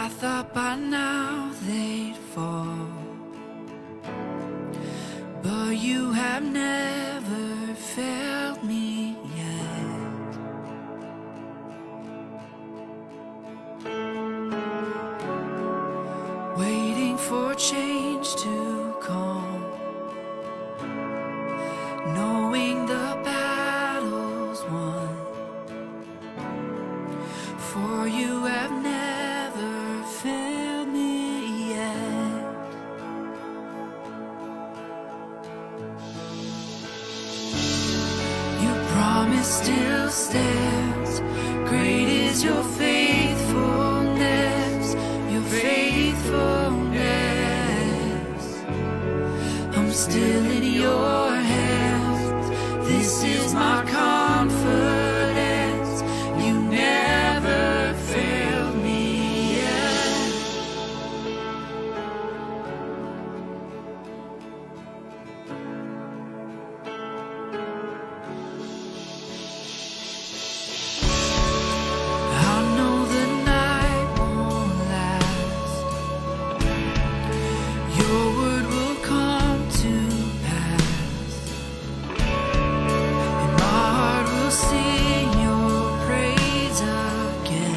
I thought by now they'd fall, but you have never failed me yet. Waiting for change to come, knowing the battle's won, for you have never failed me yet. Your promise still stands, great is your faithfulness, your faithfulness. I'm still in your hands, this is my confidence, you never failed me yet. I know the night won't last, your word will come to pass, and my heart will sing your praise again.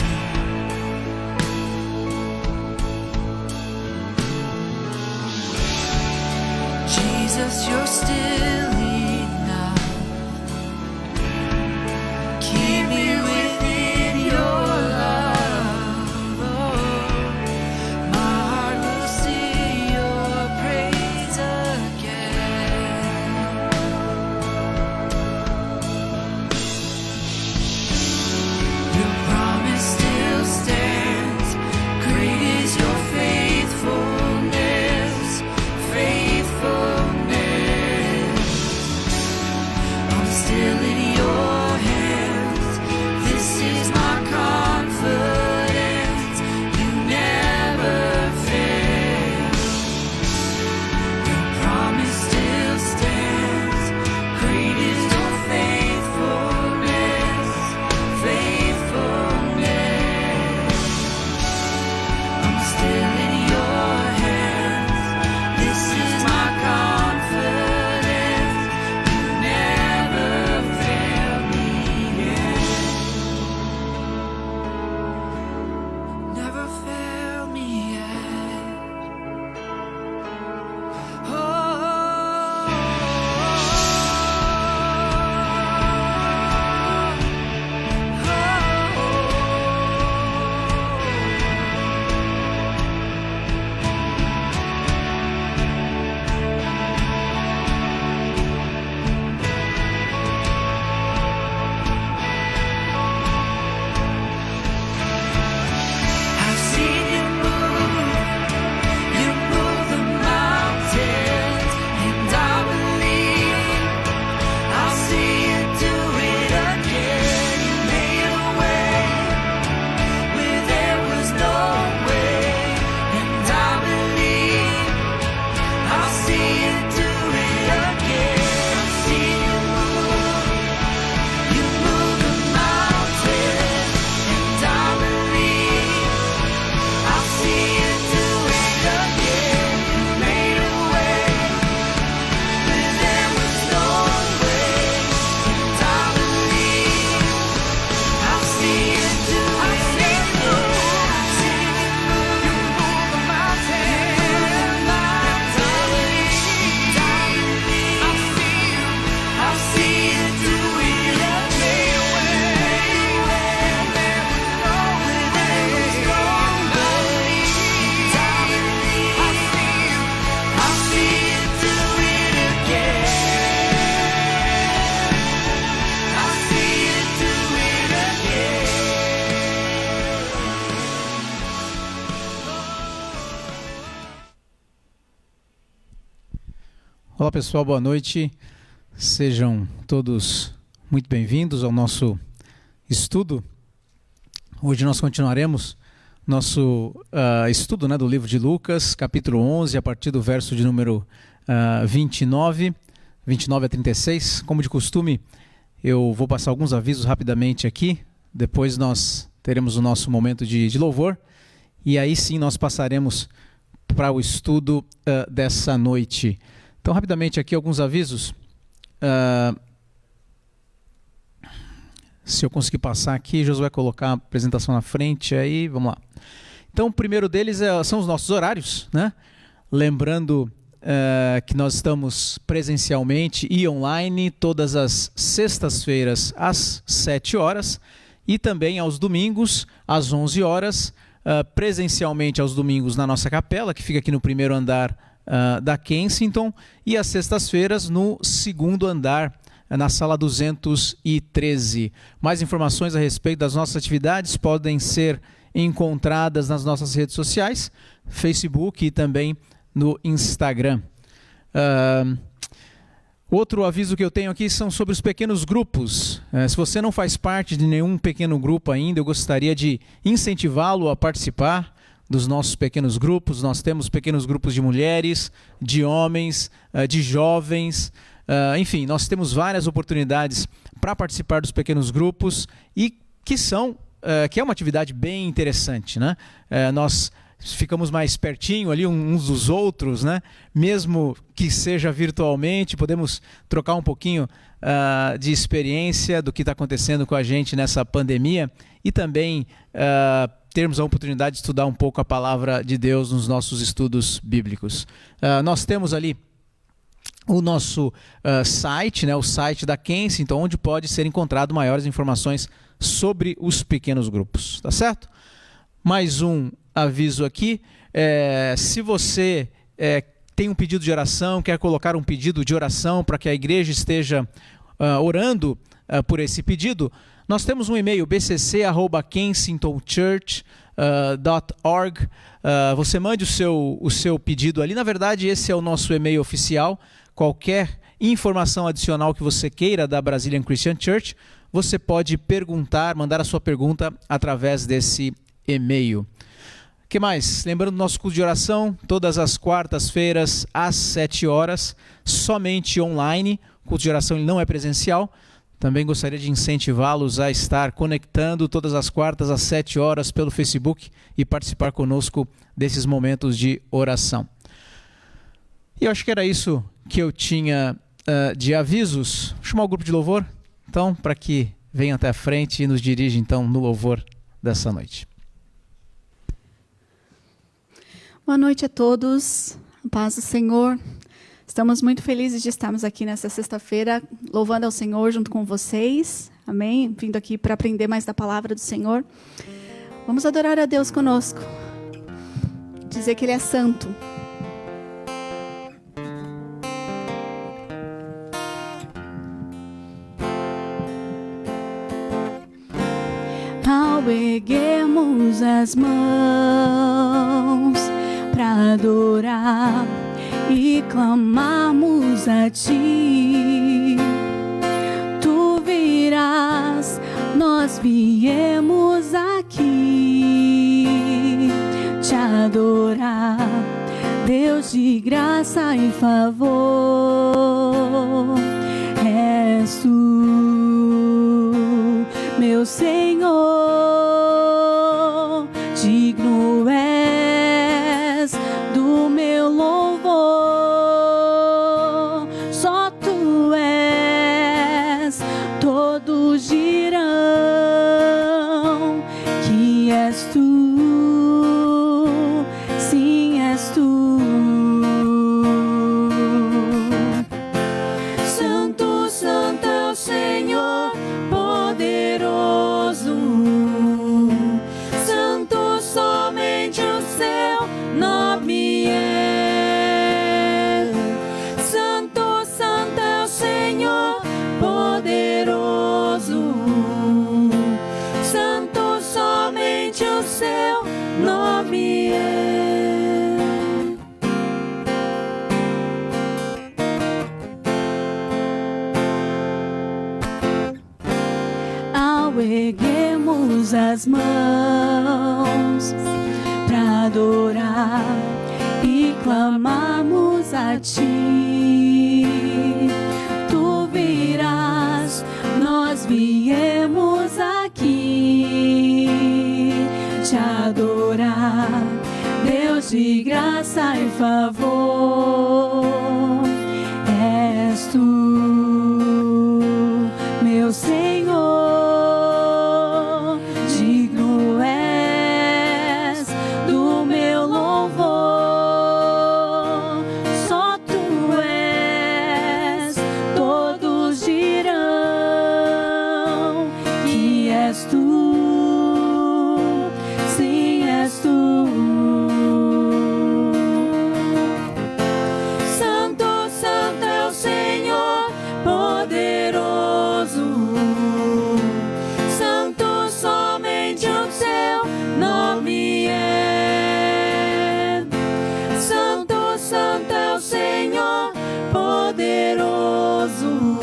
Jesus, you're still enough, keep me within your love. Oh, my heart will sing your praise again. Your promise still stands, great is your faithfulness, faithfulness. I'm still in your hands, this is my confidence, you never fail. Your promise still stands, great is your faithfulness, faithfulness. I'm still in your hands, this is my confidence, you never failed me yet. Never failed me yet. Oh, I've seen you move the mountains, and I believe I'll see you do it again. You made a way where there was no way, and I believe I'll see you do it again. I've seen you move the mountains, and I believe I'll see you do it again. You made a way where there was no way, and I believe I'll see you do it again. I've seen you move the mountains, and I believe I'll see you do it again. Where there was no way, I'll see you do it again. I'll see you do it again. Olá pessoal, boa noite. Sejam todos muito bem-vindos ao nosso estudo. Hoje nós continuaremos nosso estudo, do livro de Lucas, capítulo 11, a partir do verso de número 29 a 36. Como de costume, eu vou passar alguns avisos rapidamente aqui, depois nós teremos o nosso momento de louvor e aí sim nós passaremos para o estudo dessa noite. Então, rapidamente aqui alguns avisos. Se eu conseguir passar aqui, Josué vai colocar a apresentação na frente, aí vamos lá. Então, o primeiro deles são os nossos horários, né? Lembrando que nós estamos presencialmente e online todas as sextas-feiras às 7 horas e também aos domingos às 11 horas, presencialmente aos domingos na nossa capela, que fica aqui no primeiro andar da Kensington, e às sextas-feiras no segundo andar, na sala 213. Mais informações a respeito das nossas atividades podem ser encontradas nas nossas redes sociais, Facebook e também no Instagram. Outro aviso que eu tenho aqui são sobre os pequenos grupos. Se você não faz parte de nenhum pequeno grupo ainda, eu gostaria de incentivá-lo a participar dos nossos pequenos grupos. Nós temos pequenos grupos de mulheres, de homens, de jovens. Enfim, nós temos várias oportunidades para participar dos pequenos grupos e que é uma atividade bem interessante, né? Nós ficamos mais pertinho ali uns dos outros, né? Mesmo que seja virtualmente, podemos trocar um pouquinho de experiência do que está acontecendo com a gente nessa pandemia e também termos a oportunidade de estudar um pouco a palavra de Deus nos nossos estudos bíblicos. Nós temos ali o nosso site, né, o site da Kensington, onde pode ser encontrado maiores informações sobre os pequenos grupos, tá certo? Mais um aviso aqui, se você tem um pedido de oração, quer colocar um pedido de oração para que a igreja esteja orando por esse pedido, nós temos um e-mail bcc@kensingtonchurch.org. Você mande o seu pedido ali. Na verdade, esse é o nosso e-mail oficial. Qualquer informação adicional que você queira da Brazilian Christian Church, você pode mandar a sua pergunta através desse e-mail. O que mais? Lembrando do nosso curso de oração, todas as quartas-feiras às 7 horas, somente online. O curso de oração ele não é presencial. Também gostaria de incentivá-los a estar conectando todas as quartas às 7 horas pelo Facebook e participar conosco desses momentos de oração. E eu acho que era isso que eu tinha de avisos. Vou chamar o grupo de louvor, então, para que venha até a frente e nos dirija, então, no louvor dessa noite. Boa noite a todos, a paz do Senhor. Estamos muito felizes de estarmos aqui nessa sexta-feira, louvando ao Senhor junto com vocês. Amém? Vindo aqui para aprender mais da palavra do Senhor. Vamos adorar a Deus conosco. Dizer que Ele é santo. Ao erguermos as mãos para adorar e clamarmos a Ti, Tu virás, nós viemos aqui te adorar, Deus de graça e favor, és Tu, meu Senhor, digno és do meu louvor, só Tu és, todos dirão que és Tu, sim, és Tu. Santo, santo é o Senhor, poderoso, santo somente o Seu nome é. Santo, santo é o Senhor, poderoso, santo somente o Seu nome é. Ao erguermos as mãos para adorar e clamarmos a Ti, Tu virás, nós viemos aqui te adorar, de graça e favor. És tu, meu Senhor, digno és do meu louvor. Só tu és, todos dirão que és tu, sim, és tu. Santo, santo é o Senhor, poderoso. Santo, somente o teu nome é. Santo, santo é o Senhor, poderoso.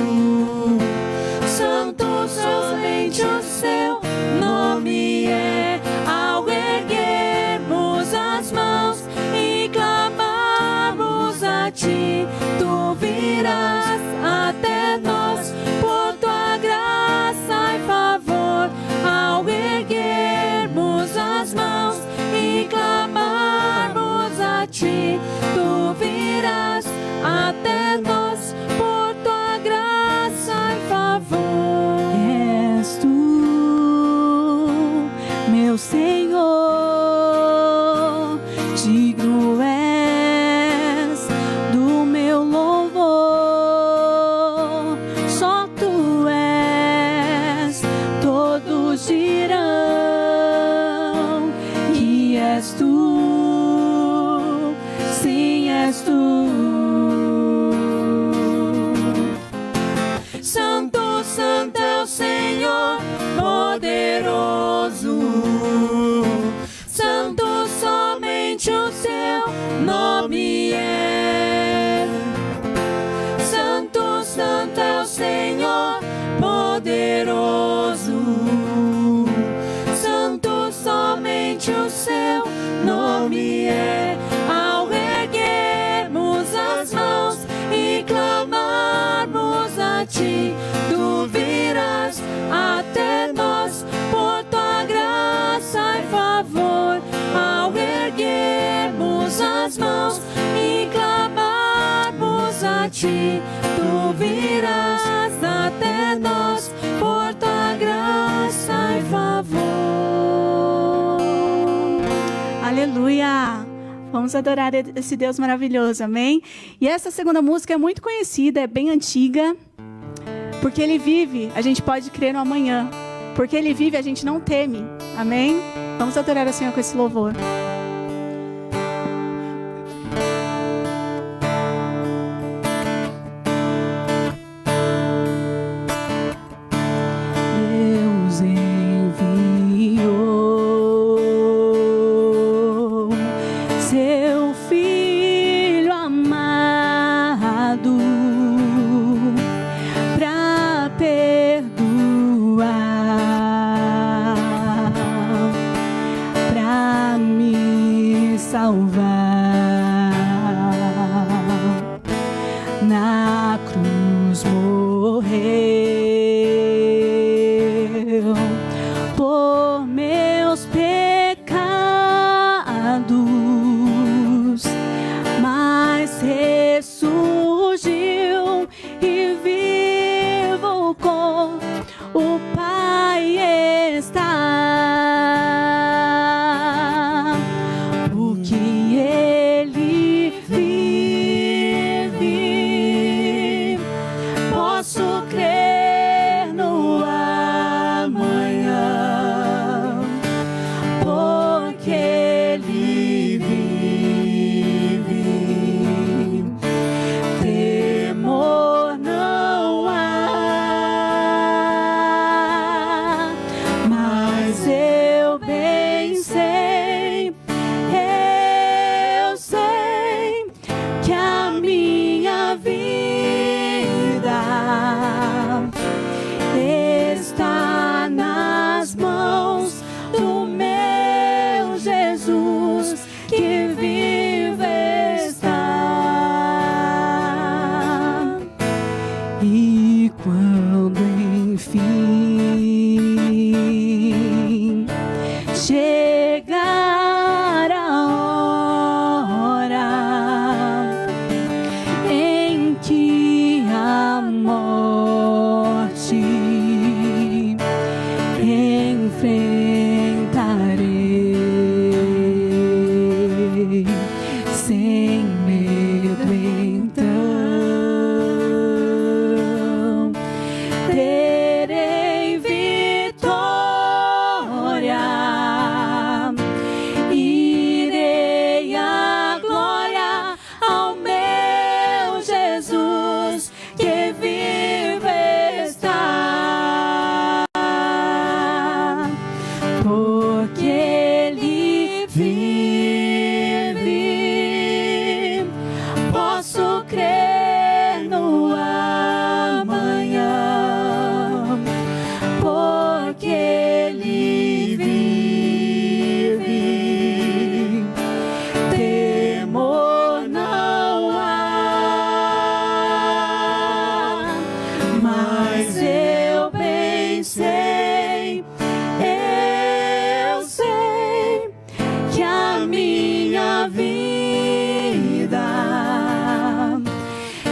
Santo, somente o seu nome é. Ao erguermos as mãos e clamarmos a ti, tu virás até nós por tua graça e favor. Ao erguermos as mãos e clamarmos a ti, tu virás até nós por tua graça e favor. És tu, meu Senhor, digno és do meu louvor. Só tu és, todos dirão que és tu, sim, és tu. Santo, santo é o Senhor, poderoso. Santo, somente o seu nome é. Santo, santo é o Senhor, poderoso. Santo, somente o seu nome é. Ao erguermos as mãos e clamarmos a ti, tu virás até nós por tua graça e favor. Ao erguermos as mãos e clamarmos a ti, tu virás até nós por tua graça e favor. Aleluia! Vamos adorar esse Deus maravilhoso, amém? E essa segunda música é muito conhecida, é bem antiga. Porque Ele vive, a gente pode crer no amanhã. Porque Ele vive, a gente não teme, amém? Vamos adorar o Senhor com esse louvor. Deus enviou seu Filho amado pra perdoar, pra me salvar. Na cruz morreu por meus pecados, mas ressurgiu e vivo com o Pai está. Porque Ele vive, posso crer no amanhã. Porque Ele vive, temor não há. Mas eu bem sei que a minha vida está nas mãos do meu Jesus, que vive está. E quando enfim chegar a enfrentarei sem medo, então terei vitória. Irei à glória ao meu Jesus que vive está, porque Ele vive. Posso crer no amanhã, porque Ele vive. Temor não há, mas eu bem sei, eu sei que a minha vida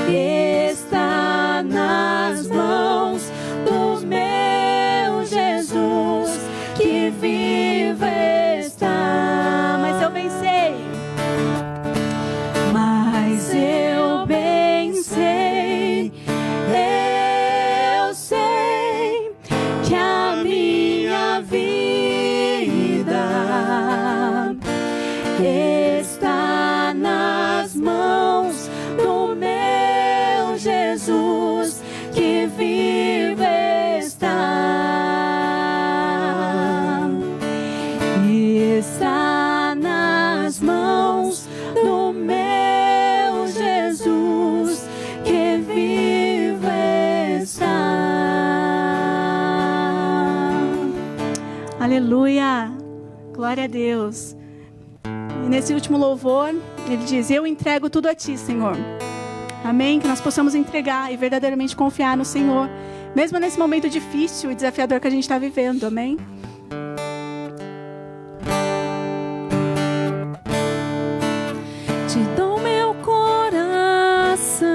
está nas mãos do meu Jesus que vive está. Mas eu bem sei, mas eu bem sei, eu sei que a minha vida está nas mãos do meu Jesus que vive está. Está nas mãos do meu Jesus que vive está. Aleluia! Glória a Deus. E nesse último louvor, ele diz: eu entrego tudo a ti, Senhor. Amém? Que nós possamos entregar e verdadeiramente confiar no Senhor, mesmo nesse momento difícil e desafiador que a gente está vivendo. Amém? Te dou meu coração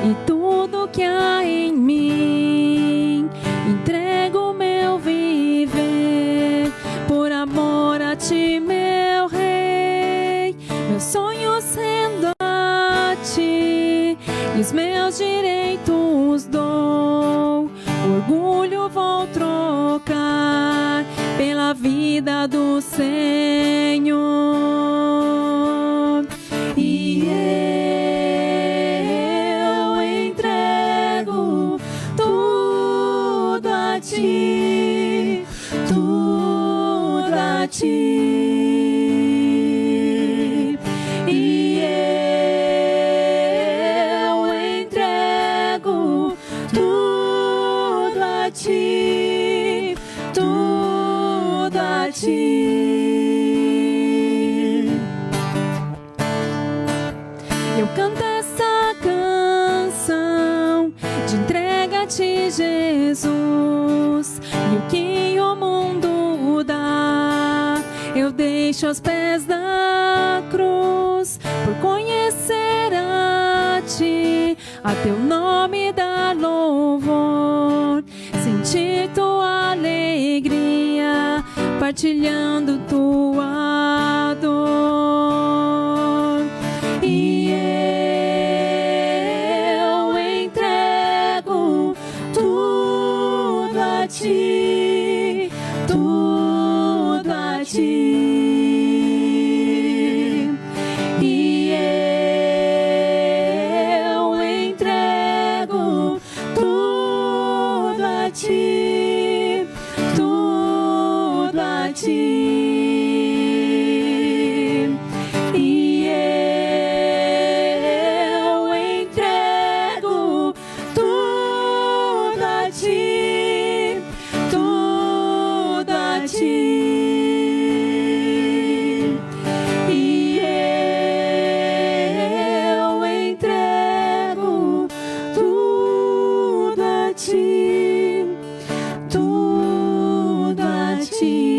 e tudo que há em mim. Entrego meu viver por amor a ti, meu Rei. Meus sonhos rendo a ti e os meus direitos dou. O orgulho vou trocar pela vida do Senhor. E eu entrego tudo a ti, tudo a ti. E eu entrego tudo a ti, tudo a ti. Eu canto essa canção de entrega a ti, Jesus. E o que o mundo dá, eu deixo aos pés da cruz, por conhecer a ti, a teu nome dar louvor, sentir tua alegria, partilhando tua dor. E eu entrego tudo a ti, tudo a ti. E eu entrego tudo a ti, tudo a ti. E eu entrego tudo a ti, tudo a ti. E eu entrego tudo a ti, tudo a ti.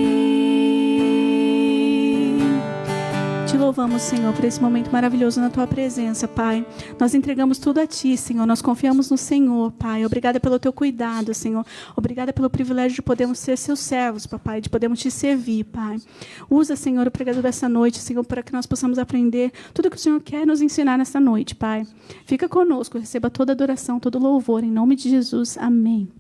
Te louvamos, Senhor, por esse momento maravilhoso na Tua presença, Pai. Nós entregamos tudo a Ti, Senhor. Nós confiamos no Senhor, Pai. Obrigada pelo Teu cuidado, Senhor. Obrigada pelo privilégio de podermos ser Seus servos, Papai, de podermos Te servir, Pai. Usa, Senhor, o pregador dessa noite, Senhor, para que nós possamos aprender tudo que o Senhor quer nos ensinar nesta noite, Pai. Fica conosco, receba toda adoração, todo louvor, em nome de Jesus. Amém.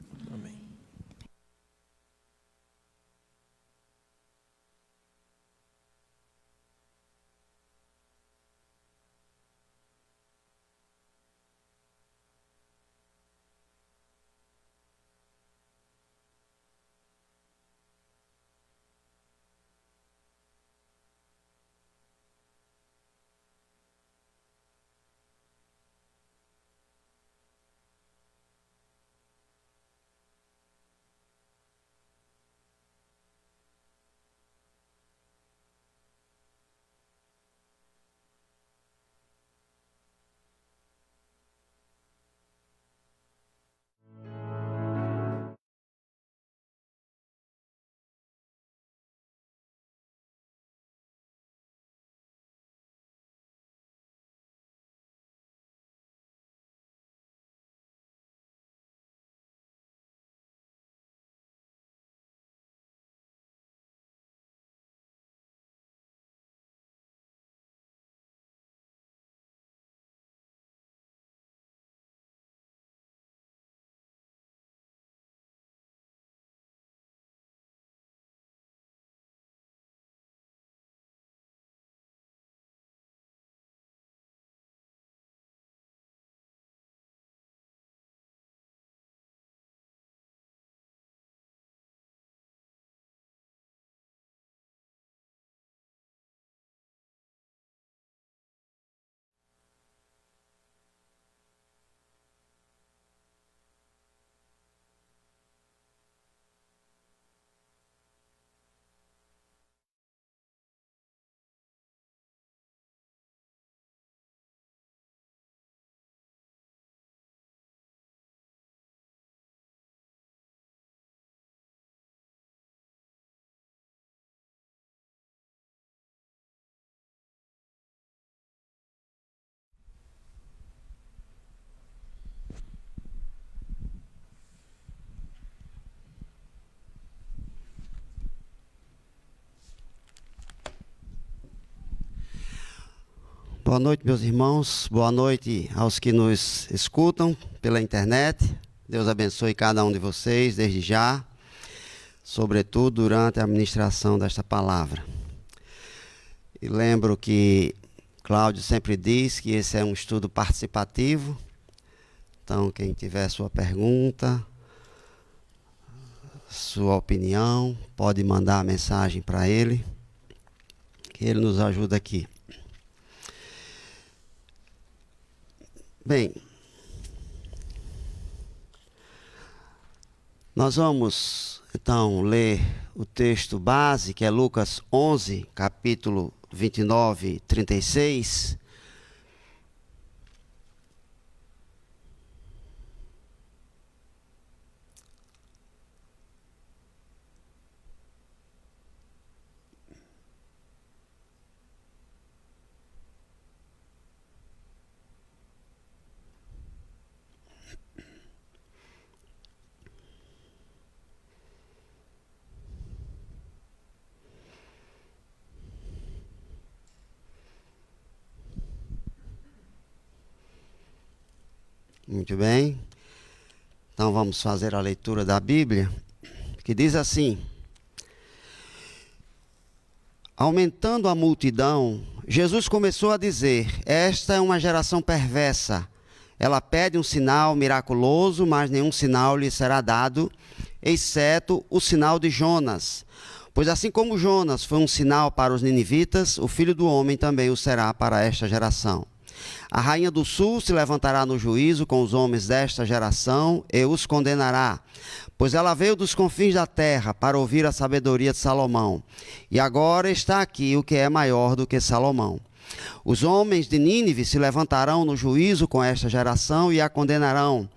Boa noite, meus irmãos. Boa noite aos que nos escutam pela internet. Deus abençoe cada um de vocês desde já, sobretudo durante a ministração desta palavra. E lembro que Cláudio sempre diz que esse é um estudo participativo. Então, quem tiver sua pergunta, sua opinião, pode mandar a mensagem para ele, que ele nos ajuda aqui. Bem, nós vamos então ler o texto base, que é Lucas 11, capítulo 29 e 36. Muito bem. Então vamos fazer a leitura da Bíblia, que diz assim: aumentando a multidão, Jesus começou a dizer: esta é uma geração perversa. Ela pede um sinal miraculoso, mas nenhum sinal lhe será dado, exceto o sinal de Jonas. Pois assim como Jonas foi um sinal para os ninivitas, o Filho do Homem também o será para esta geração. A rainha do sul se levantará no juízo com os homens desta geração e os condenará, pois ela veio dos confins da terra para ouvir a sabedoria de Salomão. E agora está aqui o que é maior do que Salomão. Os homens de Nínive se levantarão no juízo com esta geração e a condenarão,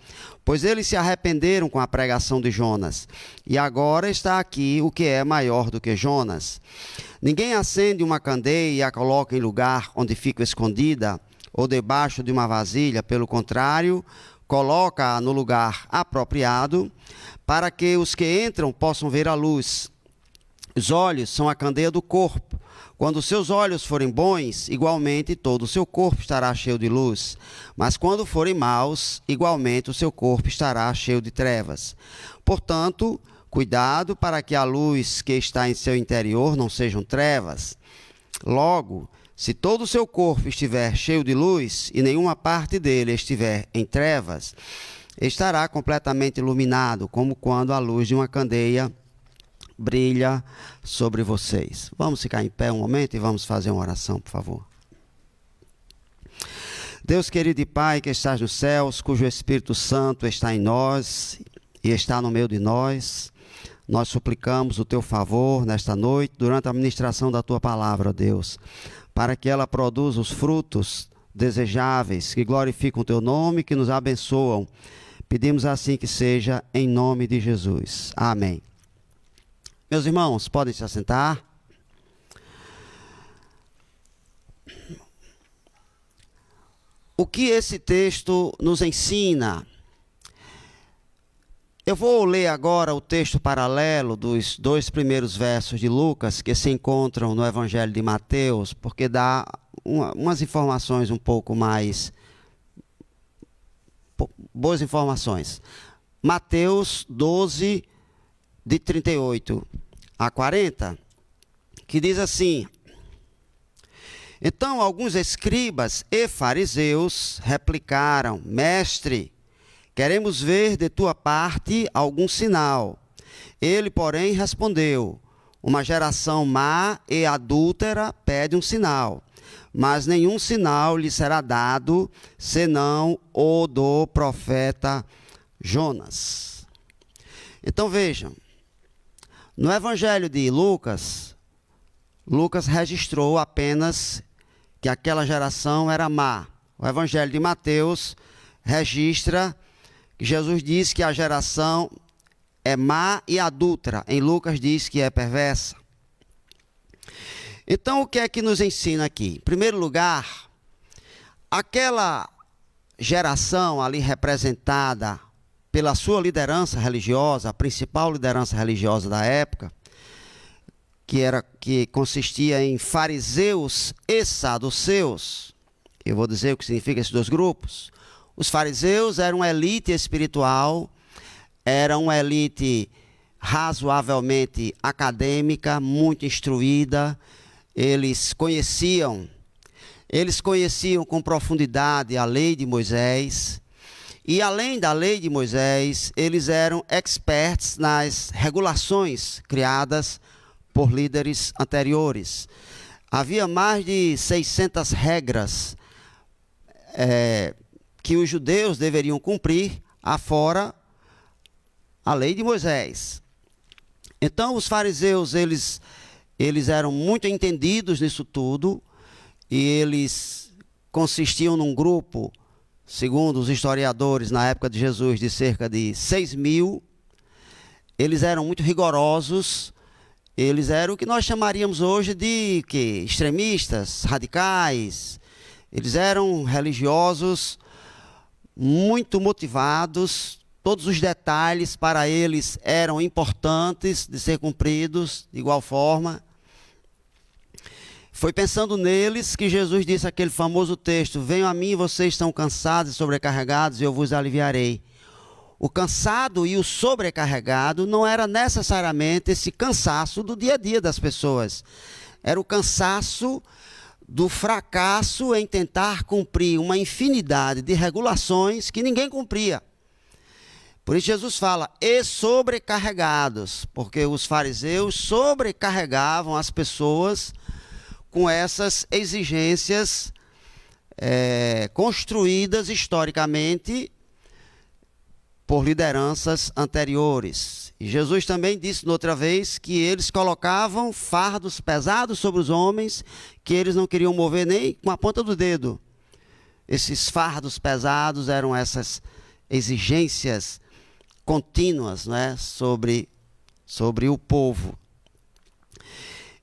pois eles se arrependeram com a pregação de Jonas. E agora está aqui o que é maior do que Jonas. Ninguém acende uma candeia e a coloca em lugar onde fica escondida, ou debaixo de uma vasilha. Pelo contrário, coloca-a no lugar apropriado, para que os que entram possam ver a luz. Os olhos são a candeia do corpo. Quando seus olhos forem bons, igualmente todo o seu corpo estará cheio de luz. Mas quando forem maus, igualmente o seu corpo estará cheio de trevas. Portanto, cuidado para que a luz que está em seu interior não sejam trevas. Logo, se todo o seu corpo estiver cheio de luz e nenhuma parte dele estiver em trevas, estará completamente iluminado, como quando a luz de uma candeia brilha sobre vocês. Vamos ficar em pé um momento e vamos fazer uma oração, por favor. Deus querido e Pai que estás nos céus, cujo Espírito Santo está em nós e está no meio de nós, nós suplicamos o teu favor nesta noite, durante a ministração da tua palavra, Deus, para que ela produza os frutos desejáveis, que glorificam o teu nome, que nos abençoam. Pedimos assim que seja, em nome de Jesus. Amém. Meus irmãos, podem se assentar. O que esse texto nos ensina? Eu vou ler agora o texto paralelo dos 2 primeiros versos de Lucas, que se encontram no Evangelho de Mateus, porque dá umas informações um pouco mais... boas informações. Mateus 12, de 38 a 40, que diz assim: Então alguns escribas e fariseus replicaram: Mestre, queremos ver de tua parte algum sinal. Ele, porém, respondeu: Uma geração má e adúltera pede um sinal, mas nenhum sinal lhe será dado, senão o do profeta Jonas. Então vejam, no Evangelho de Lucas, Lucas registrou apenas que aquela geração era má. O Evangelho de Mateus registra que Jesus diz que a geração é má e adúltera. Em Lucas diz que é perversa. Então, o que é que nos ensina aqui? Em primeiro lugar, aquela geração ali representada pela sua liderança religiosa, a principal liderança religiosa da época, que consistia em fariseus e saduceus. Eu vou dizer o que significa esses 2 grupos. Os fariseus eram uma elite espiritual, eram uma elite razoavelmente acadêmica, muito instruída. Eles conheciam com profundidade a lei de Moisés. E além da lei de Moisés, eles eram experts nas regulações criadas por líderes anteriores. Havia mais de 600 regras que os judeus deveriam cumprir, afora a lei de Moisés. Então, os fariseus, eles eram muito entendidos nisso tudo, e eles consistiam num grupo, segundo os historiadores, na época de Jesus, de cerca de 6.000. Eles eram muito rigorosos, eles eram o que nós chamaríamos hoje de extremistas, radicais. Eles eram religiosos, muito motivados, todos os detalhes para eles eram importantes de ser cumpridos de igual forma. Foi pensando neles que Jesus disse aquele famoso texto: Venham a mim, vocês estão cansados e sobrecarregados, e eu vos aliviarei. O cansado e o sobrecarregado não era necessariamente esse cansaço do dia a dia das pessoas. Era o cansaço do fracasso em tentar cumprir uma infinidade de regulações que ninguém cumpria. Por isso Jesus fala, e sobrecarregados, porque os fariseus sobrecarregavam as pessoas com essas exigências construídas historicamente por lideranças anteriores. E Jesus também disse outra vez que eles colocavam fardos pesados sobre os homens que eles não queriam mover nem com a ponta do dedo. Esses fardos pesados eram exigências contínuas, não é? sobre o povo.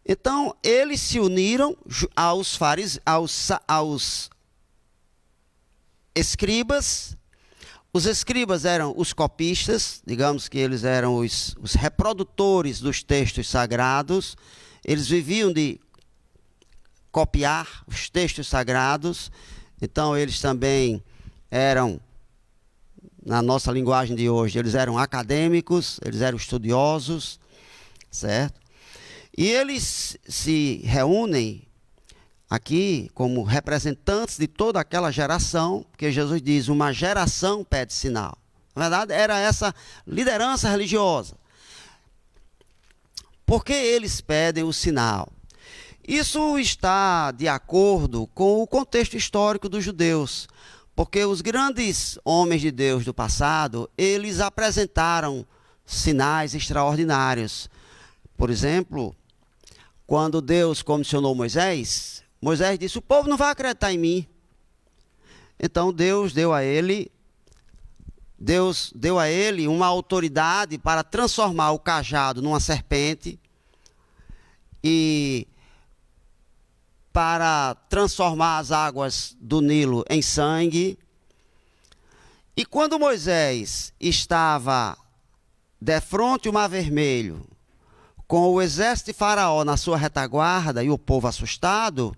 Então, eles se uniram aos escribas. Os escribas eram os copistas, digamos que eles eram os reprodutores dos textos sagrados. Eles viviam de copiar os textos sagrados. Então, eles também eram, na nossa linguagem de hoje, eles eram acadêmicos, eles eram estudiosos, certo? E eles se reúnem aqui como representantes de toda aquela geração, porque Jesus diz, uma geração pede sinal. Na verdade, era essa liderança religiosa. Por que eles pedem o sinal? Isso está de acordo com o contexto histórico dos judeus, porque os grandes homens de Deus do passado, eles apresentaram sinais extraordinários. Por exemplo, quando Deus comissionou Moisés, Moisés disse, o povo não vai acreditar em mim. Então Deus deu a ele uma autoridade para transformar o cajado numa serpente e para transformar as águas do Nilo em sangue. E quando Moisés estava defronte ao Mar Vermelho, com o exército de Faraó na sua retaguarda e o povo assustado,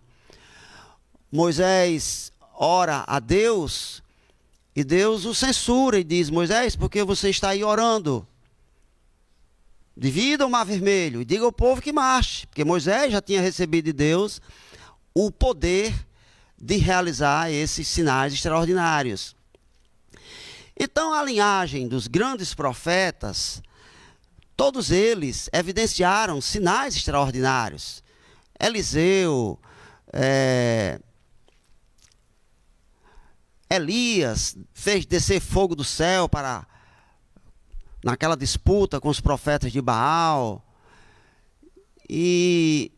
Moisés ora a Deus e Deus o censura e diz, Moisés, por que você está aí orando? Divida o Mar Vermelho e diga ao povo que marche, porque Moisés já tinha recebido de Deus o poder de realizar esses sinais extraordinários. Então, a linhagem dos grandes profetas, todos eles evidenciaram sinais extraordinários. Eliseu, Elias fez descer fogo do céu naquela disputa com os profetas de Baal. E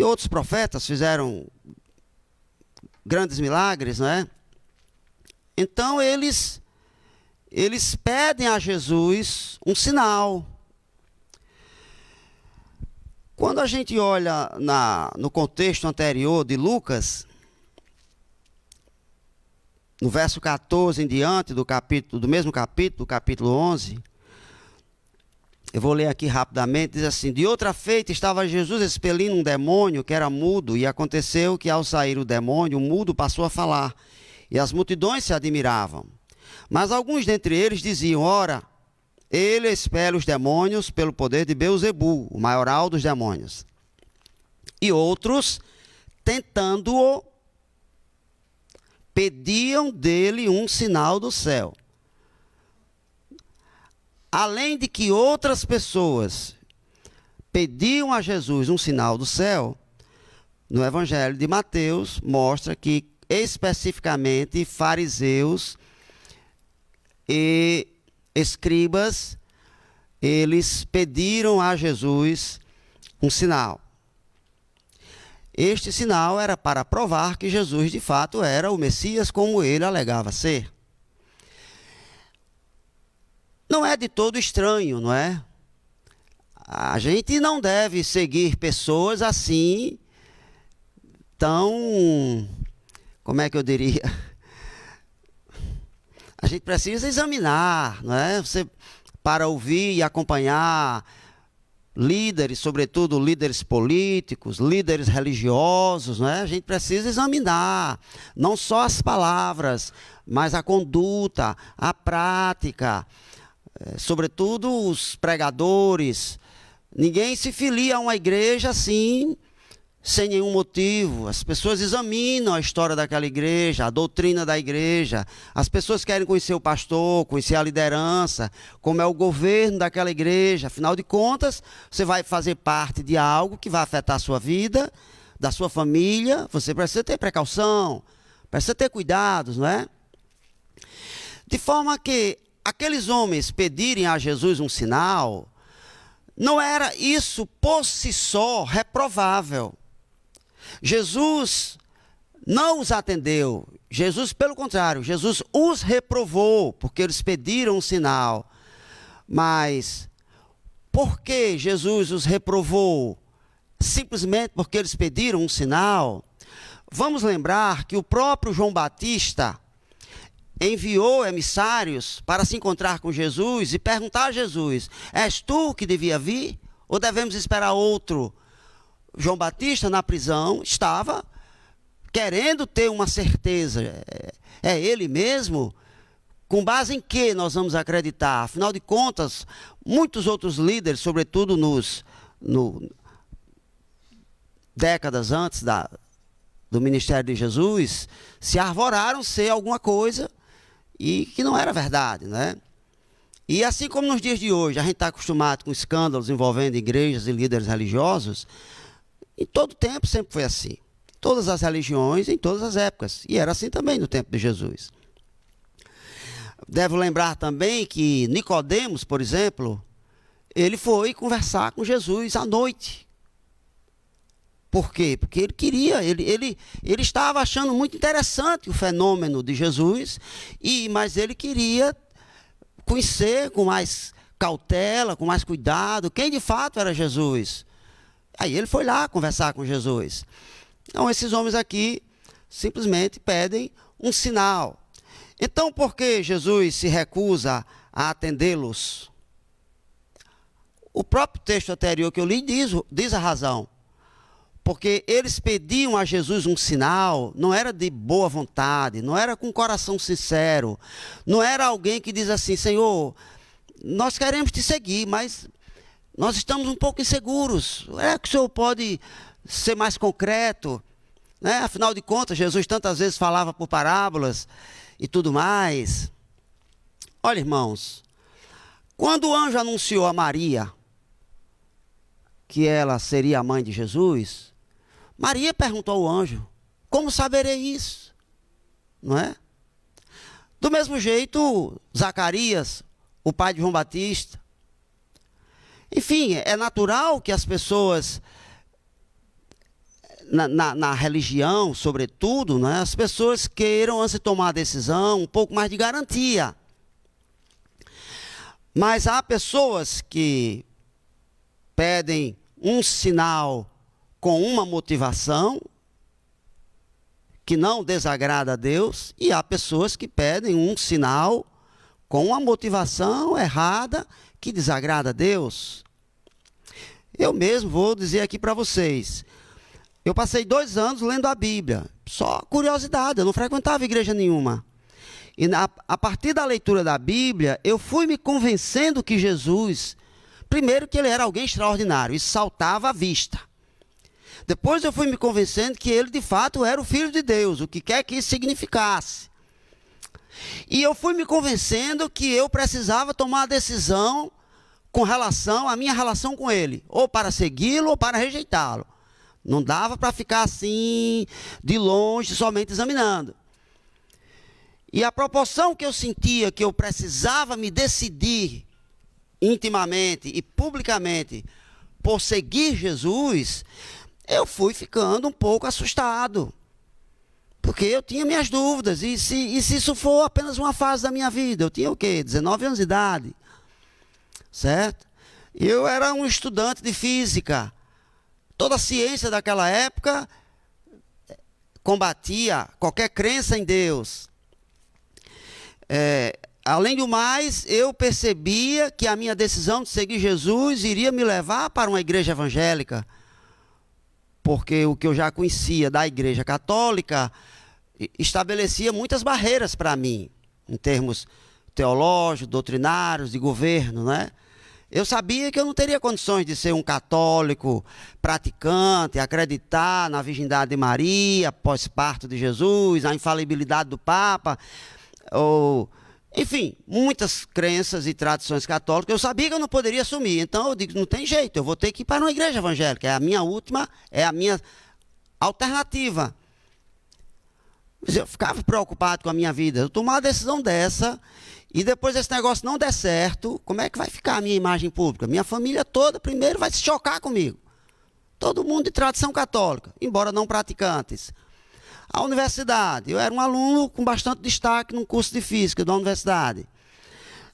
outros profetas fizeram grandes milagres, não é? Então eles pedem a Jesus um sinal. Quando a gente olha no contexto anterior de Lucas, no verso 14 em diante do mesmo capítulo, capítulo 11, eu vou ler aqui rapidamente, diz assim, de outra feita estava Jesus expelindo um demônio que era mudo, e aconteceu que ao sair o demônio, o mudo passou a falar, e as multidões se admiravam. Mas alguns dentre eles diziam, ora, ele expele os demônios pelo poder de Beelzebu, o maioral dos demônios. E outros, tentando-o, pediam dele um sinal do céu. Além de que outras pessoas pediam a Jesus um sinal do céu, no Evangelho de Mateus mostra que especificamente fariseus e escribas, eles pediram a Jesus um sinal. Este sinal era para provar que Jesus de fato era o Messias como ele alegava ser. Não é de todo estranho, não é? A gente não deve seguir pessoas assim, tão, como é que eu diria? A gente precisa examinar, não é? Para ouvir e acompanhar líderes, sobretudo líderes políticos, líderes religiosos, não é? A gente precisa examinar, não só as palavras, mas a conduta, a prática. Sobretudo os pregadores. Ninguém se filia a uma igreja assim, sem nenhum motivo. As pessoas examinam a história daquela igreja, a doutrina da igreja. As pessoas querem conhecer o pastor, conhecer a liderança, como é o governo daquela igreja. Afinal de contas, você vai fazer parte de algo que vai afetar a sua vida, da sua família. Você precisa ter precaução, precisa ter cuidados, não é? De forma que aqueles homens pedirem a Jesus um sinal, não era isso por si só reprovável. Jesus não os atendeu. Jesus, pelo contrário, Jesus os reprovou, porque eles pediram um sinal. Mas por que Jesus os reprovou? Simplesmente porque eles pediram um sinal? Vamos lembrar que o próprio João Batista enviou emissários para se encontrar com Jesus e perguntar a Jesus: és tu que devia vir ou devemos esperar outro? João Batista, na prisão, estava querendo ter uma certeza. É ele mesmo? Com base em que nós vamos acreditar? Afinal de contas, muitos outros líderes, sobretudo décadas antes do ministério de Jesus, se arvoraram ser alguma coisa e que não era verdade, né? E assim como nos dias de hoje, a gente está acostumado com escândalos envolvendo igrejas e líderes religiosos, em todo tempo sempre foi assim. Todas as religiões, em todas as épocas. E era assim também no tempo de Jesus. Devo lembrar também que Nicodemos, por exemplo, ele foi conversar com Jesus à noite. Por quê? Porque ele queria, ele estava achando muito interessante o fenômeno de Jesus, mas ele queria conhecer com mais cautela, com mais cuidado, quem de fato era Jesus. Aí ele foi lá conversar com Jesus. Então esses homens aqui simplesmente pedem um sinal. Então por que Jesus se recusa a atendê-los? O próprio texto anterior que eu li diz a razão. Porque eles pediam a Jesus um sinal, não era de boa vontade, não era com um coração sincero, não era alguém que diz assim: Senhor, nós queremos te seguir, mas nós estamos um pouco inseguros. É que o Senhor pode ser mais concreto, né? Afinal de contas, Jesus tantas vezes falava por parábolas e tudo mais. Olha, irmãos, quando o anjo anunciou a Maria que ela seria a mãe de Jesus, Maria perguntou ao anjo: como saberei isso? Não é? Do mesmo jeito, Zacarias, o pai de João Batista. Enfim, é natural que as pessoas, na religião, sobretudo, né, as pessoas queiram, antes de tomar a decisão, um pouco mais de garantia. Mas há pessoas que pedem um sinal com uma motivação que não desagrada a Deus, e há pessoas que pedem um sinal com uma motivação errada que desagrada a Deus. Eu mesmo vou dizer aqui para vocês, eu passei 2 anos lendo a Bíblia, só curiosidade, eu não frequentava igreja nenhuma. E a partir da leitura da Bíblia, eu fui me convencendo que Jesus, primeiro que ele era alguém extraordinário, isso saltava à vista. Depois eu fui me convencendo que ele de fato era o Filho de Deus, o que quer que isso significasse. E eu fui me convencendo que eu precisava tomar a decisão com relação à minha relação com ele, ou para segui-lo ou para rejeitá-lo. Não dava para ficar assim, de longe, somente examinando. E a proporção que eu sentia que eu precisava me decidir intimamente e publicamente por seguir Jesus, eu fui ficando um pouco assustado. Porque eu tinha minhas dúvidas. E se isso for apenas uma fase da minha vida? Eu tinha o quê? 19 anos de idade. Certo? Eu era um estudante de física. Toda a ciência daquela época combatia qualquer crença em Deus. Além do mais, eu percebia que a minha decisão de seguir Jesus iria me levar para uma igreja evangélica. Porque o que eu já conhecia da igreja católica estabelecia muitas barreiras para mim, em termos teológicos, doutrinários, de governo, né? Eu sabia que eu não teria condições de ser um católico praticante, acreditar na virgindade de Maria, pós-parto de Jesus, a infalibilidade do Papa, enfim, muitas crenças e tradições católicas. Eu sabia que eu não poderia assumir, então eu digo, não tem jeito, eu vou ter que ir para uma igreja evangélica, é a minha alternativa. Mas eu ficava preocupado com a minha vida, eu tomava uma decisão dessa, e depois esse negócio não der certo, como é que vai ficar a minha imagem pública? Minha família toda primeiro vai se chocar comigo. Todo mundo de tradição católica, embora não praticantes. à universidade. Eu era um aluno com bastante destaque num curso de física da universidade.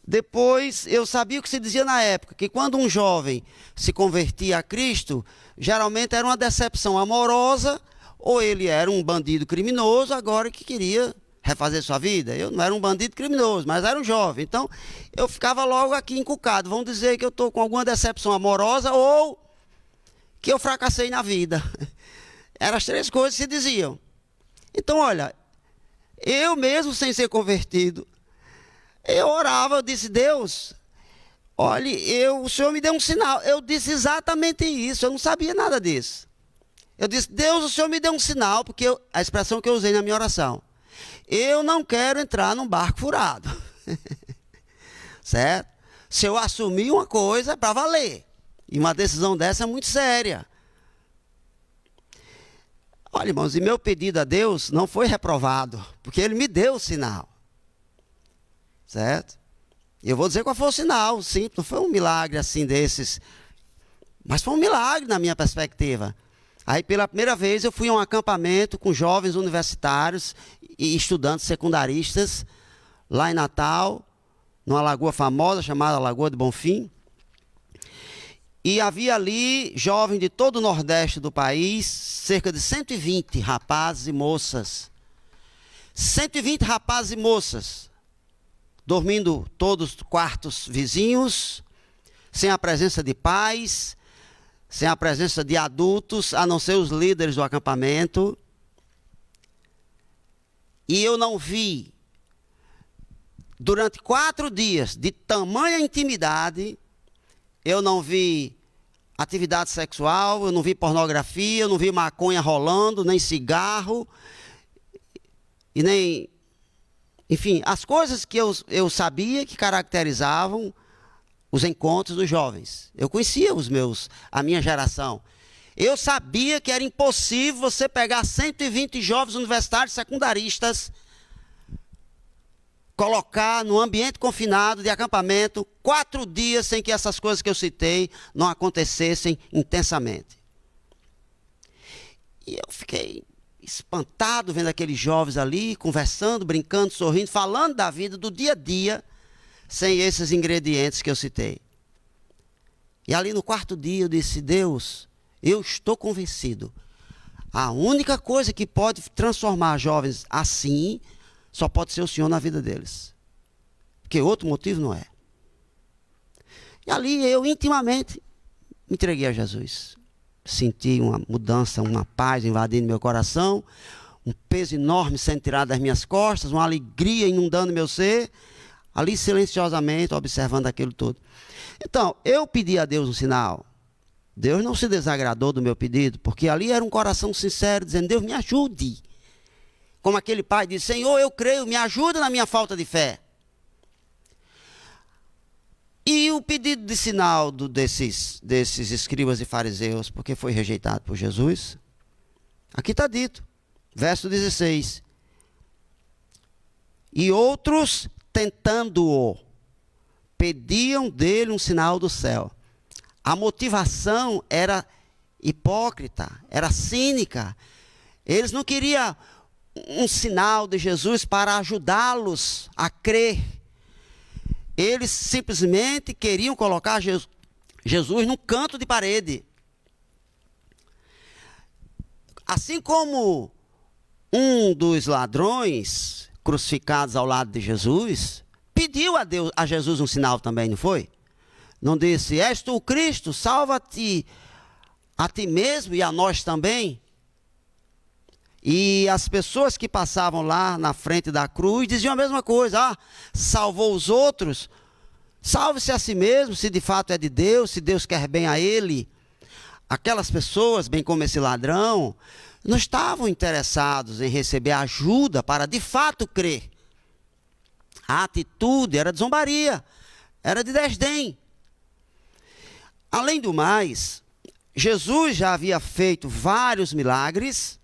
Depois, eu sabia o que se dizia na época, que quando um jovem se convertia a Cristo, geralmente era uma decepção amorosa, ou ele era um bandido criminoso, agora que queria refazer sua vida. Eu não era um bandido criminoso, mas era um jovem. Então, eu ficava logo aqui encucado. Vão dizer que eu estou com alguma decepção amorosa ou que eu fracassei na vida. Eram as três coisas que se diziam. Então, olha, eu mesmo sem ser convertido, eu orava, eu disse, Deus, olha, o Senhor me deu um sinal. Eu disse exatamente isso, eu não sabia nada disso. Eu disse, Deus, o Senhor me deu um sinal, porque a expressão que eu usei na minha oração, eu não quero entrar num barco furado. Certo? Se eu assumir uma coisa, é para valer. E uma decisão dessa é muito séria. Olha, irmãos, e meu pedido a Deus não foi reprovado, porque Ele me deu o sinal. Certo? E eu vou dizer qual foi o sinal, sim, não foi um milagre assim desses, mas foi um milagre na minha perspectiva. Aí pela primeira vez eu fui a um acampamento com jovens universitários e estudantes secundaristas, lá em Natal, numa lagoa famosa chamada Lagoa de Bonfim. E havia ali jovens de todo o Nordeste do país, cerca de 120 rapazes e moças. 120 rapazes e moças, dormindo todos quartos vizinhos, sem a presença de pais, sem a presença de adultos, a não ser os líderes do acampamento. E eu não vi, durante 4 dias, de tamanha intimidade, eu não vi atividade sexual, eu não vi pornografia, eu não vi maconha rolando, nem cigarro, e nem... Enfim, as coisas que eu sabia que caracterizavam os encontros dos jovens. Eu conhecia a minha geração. Eu sabia que era impossível você pegar 120 jovens universitários secundaristas, colocar no ambiente confinado de acampamento 4 dias sem que essas coisas que eu citei não acontecessem intensamente. E eu fiquei espantado vendo aqueles jovens ali, conversando, brincando, sorrindo, falando da vida, do dia a dia, sem esses ingredientes que eu citei. E ali no 4º dia eu disse, Deus, eu estou convencido. A única coisa que pode transformar jovens assim, só pode ser o Senhor na vida deles. Porque outro motivo não é. E ali eu intimamente me entreguei a Jesus. Senti uma mudança, uma paz invadindo meu coração, um peso enorme sendo tirado das minhas costas, uma alegria inundando meu ser, ali silenciosamente observando aquilo tudo. Então, eu pedi a Deus um sinal. Deus não se desagradou do meu pedido, porque ali era um coração sincero, dizendo, Deus, me ajude. Como aquele pai disse, Senhor, eu creio, me ajuda na minha falta de fé. E o pedido de sinal desses escribas e fariseus, porque foi rejeitado por Jesus, aqui está dito, verso 16. E outros, tentando-o, pediam dele um sinal do céu. A motivação era hipócrita, era cínica. Eles não queriam um sinal de Jesus para ajudá-los a crer. Eles simplesmente queriam colocar Jesus num canto de parede. Assim como um dos ladrões crucificados ao lado de Jesus pediu a Jesus um sinal também, não foi? Não disse, és tu o Cristo, salva-te a ti mesmo e a nós também. E as pessoas que passavam lá na frente da cruz diziam a mesma coisa. Salvou os outros, salve-se a si mesmo, se de fato é de Deus, se Deus quer bem a ele. Aquelas pessoas, bem como esse ladrão, não estavam interessados em receber ajuda para de fato crer. A atitude era de zombaria, era de desdém. Além do mais, Jesus já havia feito vários milagres.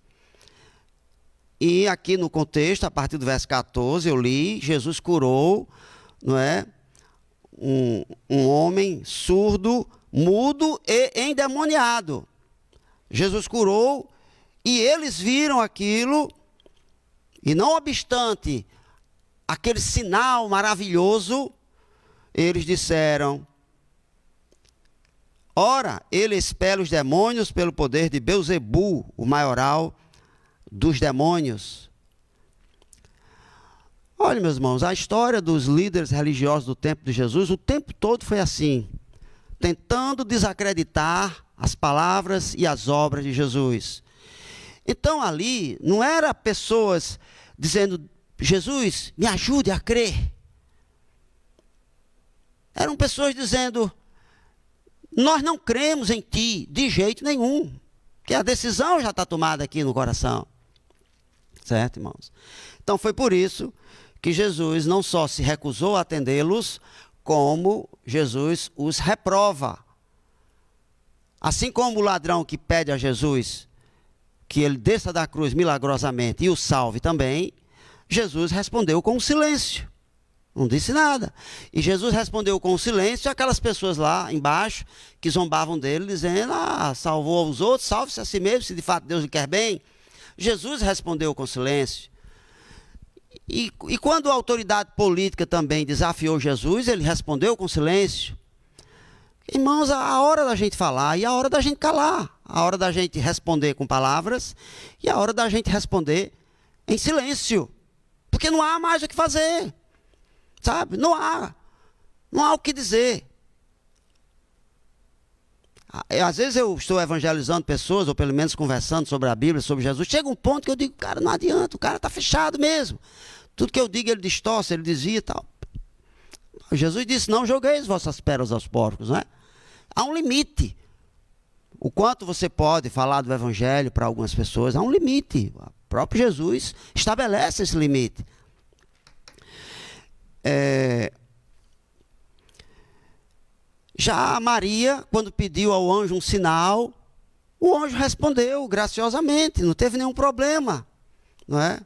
E aqui no contexto, a partir do verso 14, eu li, Jesus curou, não é, um homem surdo, mudo e endemoniado. Jesus curou e eles viram aquilo E não obstante aquele sinal maravilhoso, eles disseram: ora, ele expele os demônios pelo poder de Belzebu, o maioral dos demônios. Olha, meus irmãos, a história dos líderes religiosos do tempo de Jesus, o tempo todo foi assim, tentando desacreditar as palavras e as obras de Jesus. Então ali, não era pessoas dizendo: Jesus, me ajude a crer. Eram pessoas dizendo: nós não cremos em ti de jeito nenhum, porque a decisão já está tomada aqui no coração. Certo, irmãos? Então foi por isso que Jesus não só se recusou a atendê-los, como Jesus os reprova. Assim como o ladrão que pede a Jesus que ele desça da cruz milagrosamente e o salve também, Jesus respondeu com silêncio. Não disse nada. E Jesus respondeu com silêncio aquelas pessoas lá embaixo que zombavam dele, dizendo: salvou os outros, salve-se a si mesmo, se de fato Deus lhe quer bem. Jesus respondeu com silêncio. E quando a autoridade política também desafiou Jesus, ele respondeu com silêncio. Irmãos, a hora da gente falar e a hora da gente calar. A hora da gente responder com palavras e a hora da gente responder em silêncio. Porque não há mais o que fazer. Sabe? Não há o que dizer. Às vezes eu estou evangelizando pessoas, ou pelo menos conversando sobre a Bíblia, sobre Jesus. Chega um ponto que eu digo: cara, não adianta, o cara está fechado mesmo. Tudo que eu digo ele distorce, ele desvia e tal. Jesus disse: não jogueis vossas pérolas aos porcos, não é? Há um limite. O quanto você pode falar do evangelho para algumas pessoas, há um limite. O próprio Jesus estabelece esse limite. Já Maria, quando pediu ao anjo um sinal, o anjo respondeu graciosamente, não teve nenhum problema, não é?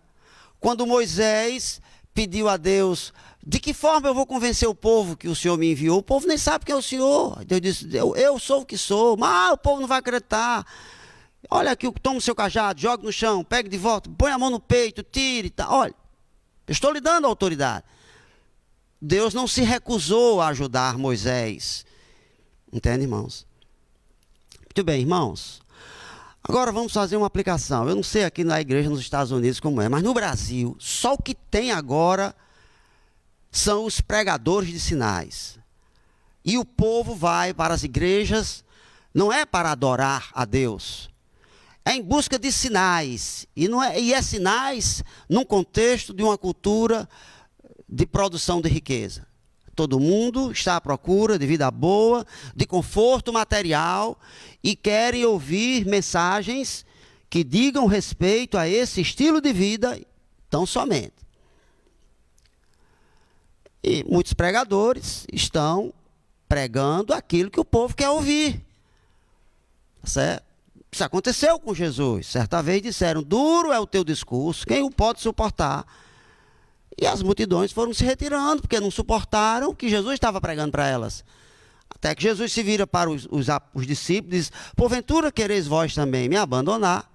Quando Moisés pediu a Deus: de que forma eu vou convencer o povo que o Senhor me enviou? O povo nem sabe quem é o Senhor. Deus disse: eu sou o que sou, mas o povo não vai acreditar. Olha aqui, toma o seu cajado, joga no chão, pegue de volta, põe a mão no peito, tire e tal. Olha, eu estou lhe dando autoridade. Deus não se recusou a ajudar Moisés. Entende, irmãos? Muito bem, irmãos. Agora vamos fazer uma aplicação. Eu não sei aqui na igreja nos Estados Unidos como é, mas no Brasil, só o que tem agora são os pregadores de sinais. E o povo vai para as igrejas, não é para adorar a Deus, é em busca de sinais. E é sinais num contexto de uma cultura de produção de riqueza. Todo mundo está à procura de vida boa, de conforto material, e querem ouvir mensagens que digam respeito a esse estilo de vida tão somente. E muitos pregadores estão pregando aquilo que o povo quer ouvir. Certo? Isso aconteceu com Jesus. Certa vez disseram: duro é o teu discurso, quem o pode suportar? E as multidões foram se retirando, porque não suportaram o que Jesus estava pregando para elas. Até que Jesus se vira para os discípulos e diz: porventura quereis vós também me abandonar?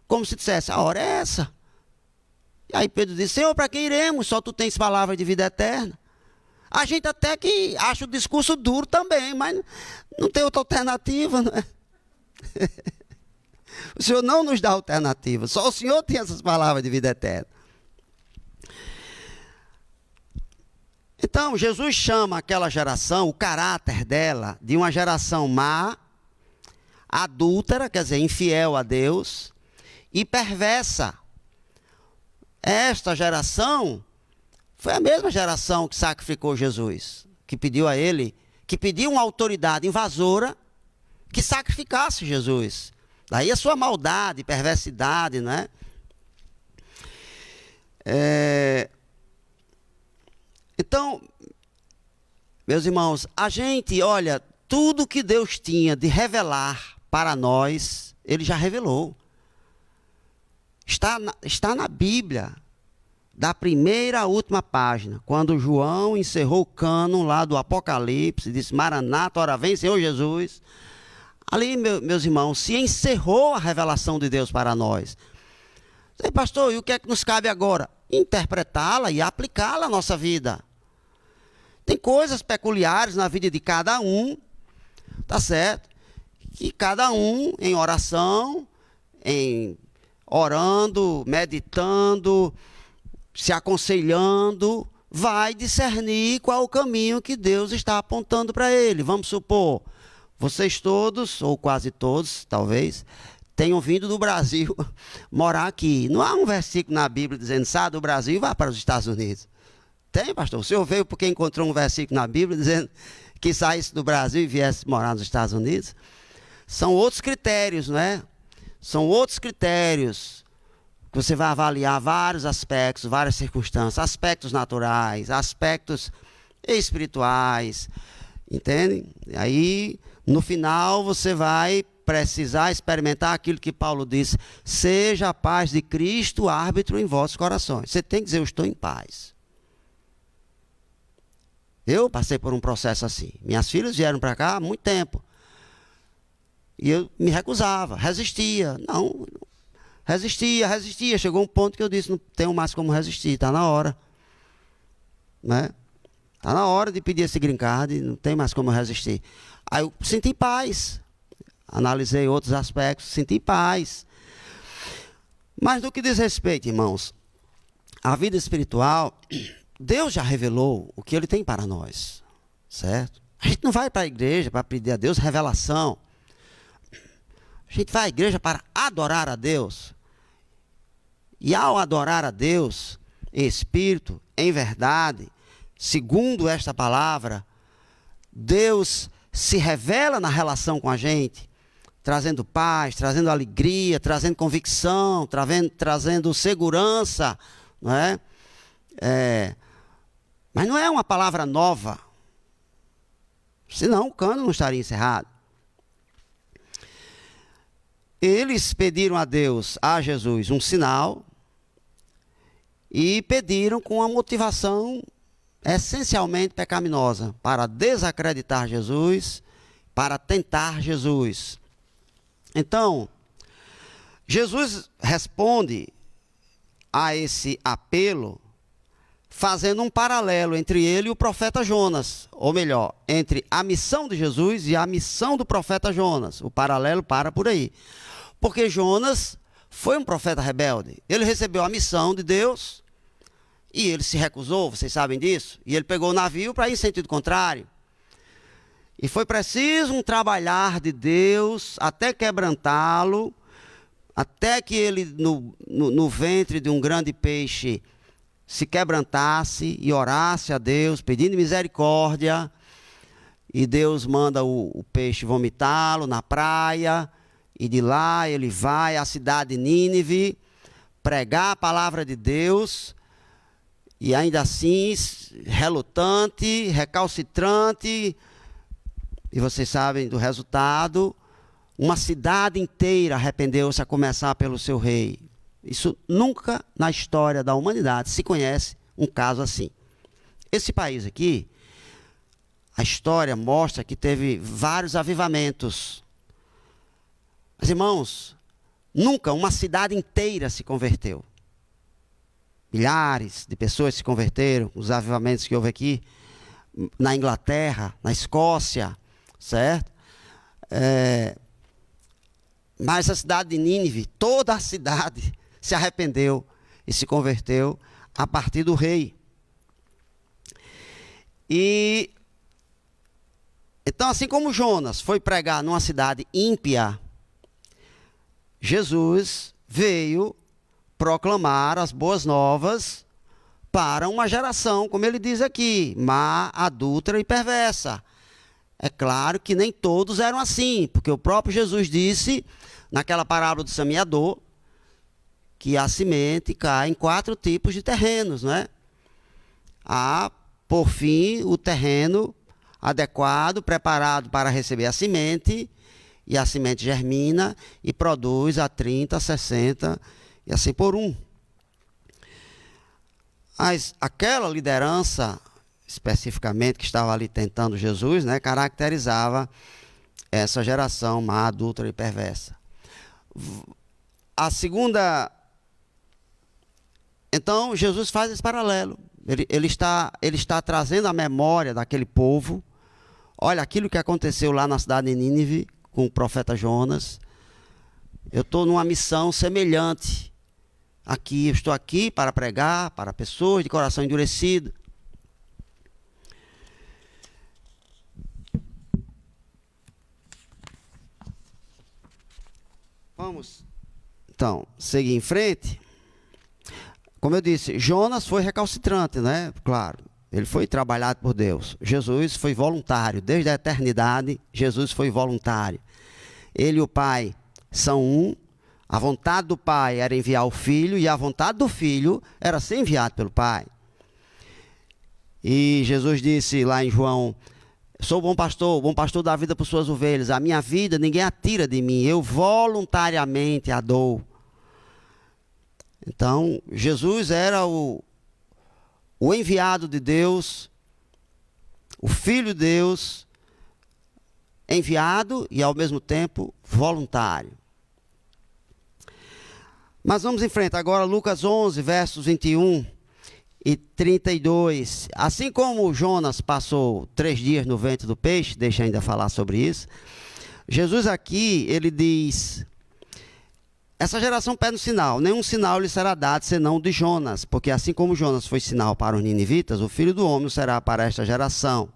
Como se dissesse: a hora é essa. E aí Pedro disse: Senhor, para quem iremos? Só tu tens palavra de vida eterna. A gente até que acha o discurso duro também, mas não tem outra alternativa, não é? O Senhor não nos dá alternativa, só o Senhor tem essas palavras de vida eterna. Então, Jesus chama aquela geração, o caráter dela, de uma geração má, adúltera, quer dizer, infiel a Deus, e perversa. Esta geração foi a mesma geração que sacrificou Jesus, que pediu a ele, que pediu uma autoridade invasora que sacrificasse Jesus. Daí a sua maldade, perversidade, né? Então, meus irmãos, a gente, olha, tudo que Deus tinha de revelar para nós, Ele já revelou. Está na Bíblia, da primeira à última página, quando João encerrou o cânon lá do Apocalipse, disse: Maranata, ora vem, Senhor Jesus. Ali, meus irmãos, se encerrou a revelação de Deus para nós. Pastor, e o que é que nos cabe agora? interpretá-la e aplicá-la à nossa vida. Tem coisas peculiares na vida de cada um, tá certo? Que cada um, em oração, em orando, meditando, se aconselhando, vai discernir qual o caminho que Deus está apontando para ele. Vamos supor, vocês todos, ou quase todos, talvez, tenham vindo do Brasil morar aqui. Não há um versículo na Bíblia dizendo, sai do Brasil e vá para os Estados Unidos. Tem, pastor? O senhor veio porque encontrou um versículo na Bíblia dizendo que saísse do Brasil e viesse morar nos Estados Unidos? São outros critérios, não é? São outros critérios que você vai avaliar vários aspectos, várias circunstâncias, aspectos naturais, aspectos espirituais, entende? Aí, no final, você vai precisar experimentar aquilo que Paulo disse, seja a paz de Cristo árbitro em vossos corações. Você tem que dizer, eu estou em paz. Eu passei por um processo assim. Minhas filhas vieram para cá há muito tempo. E eu me recusava, resistia. Não, resistia. Chegou um ponto que eu disse, não tenho mais como resistir, está na hora. Né? Está na hora de pedir esse green card, não tem mais como resistir. Aí eu senti paz. Analisei outros aspectos, senti paz. Mas no que diz respeito, irmãos, à vida espiritual, Deus já revelou o que Ele tem para nós, certo? A gente não vai para a igreja para pedir a Deus revelação. A gente vai à igreja para adorar a Deus. E ao adorar a Deus, em espírito, em verdade, segundo esta palavra, Deus se revela na relação com a gente, trazendo paz, trazendo alegria, trazendo convicção, trazendo segurança, não é? Mas não é uma palavra nova, senão o cano não estaria encerrado. Eles pediram a Deus, a Jesus, um sinal e pediram com uma motivação essencialmente pecaminosa, para desacreditar Jesus, para tentar Jesus. Então, Jesus responde a esse apelo fazendo um paralelo entre ele e o profeta Jonas, ou melhor, entre a missão de Jesus e a missão do profeta Jonas. O paralelo para por aí. Porque Jonas foi um profeta rebelde. Ele recebeu a missão de Deus e ele se recusou, vocês sabem disso? E ele pegou o navio para ir em sentido contrário. E foi preciso um trabalhar de Deus até quebrantá-lo, até que ele no ventre de um grande peixe se quebrantasse e orasse a Deus, pedindo misericórdia, e Deus manda o peixe vomitá-lo na praia, e de lá ele vai à cidade de Nínive, pregar a palavra de Deus, e ainda assim, relutante, recalcitrante, e vocês sabem do resultado, uma cidade inteira arrependeu-se a começar pelo seu rei. Isso nunca na história da humanidade se conhece um caso assim. Esse país aqui, a história mostra que teve vários avivamentos. Mas, irmãos, nunca uma cidade inteira se converteu. Milhares de pessoas se converteram, os avivamentos que houve aqui, na Inglaterra, na Escócia, certo? Mas a cidade de Nínive, toda a cidade se arrependeu e se converteu a partir do rei. E então, assim como Jonas foi pregar numa cidade ímpia, Jesus veio proclamar as boas novas para uma geração, como ele diz aqui, má, adúltera e perversa. É claro que nem todos eram assim, porque o próprio Jesus disse, naquela parábola do semeador, que a semente cai em 4 tipos de terrenos, né? Há, por fim, o terreno adequado, preparado para receber a semente, e a semente germina e produz a 30, 60 e assim por um. Mas aquela liderança, especificamente, que estava ali tentando Jesus, né, caracterizava essa geração má, adúltera e perversa. A segunda Então, Jesus faz esse paralelo. Ele está trazendo a memória daquele povo. Olha, aquilo que aconteceu lá na cidade de Nínive, com o profeta Jonas. Eu estou numa missão semelhante aqui. Eu estou aqui para pregar para pessoas de coração endurecido. Vamos, então, seguir em frente. Como eu disse, Jonas foi recalcitrante, né? Claro, ele foi trabalhado por Deus. Jesus foi voluntário. Desde a eternidade, Jesus foi voluntário. Ele e o Pai são um. A vontade do Pai era enviar o Filho, e a vontade do Filho era ser enviado pelo Pai. E Jesus disse lá em João: sou o bom pastor dá a vida por suas ovelhas. A minha vida ninguém a tira de mim, eu voluntariamente a dou. Então, Jesus era o enviado de Deus, o Filho de Deus, enviado e ao mesmo tempo voluntário. Mas vamos em frente agora, Lucas 11, versos 21 e 32. Assim como Jonas passou 3 dias no ventre do peixe, deixa eu ainda falar sobre isso. Jesus aqui, ele diz: essa geração pede um sinal, nenhum sinal lhe será dado senão o de Jonas, porque assim como Jonas foi sinal para os ninivitas, o Filho do Homem será para esta geração.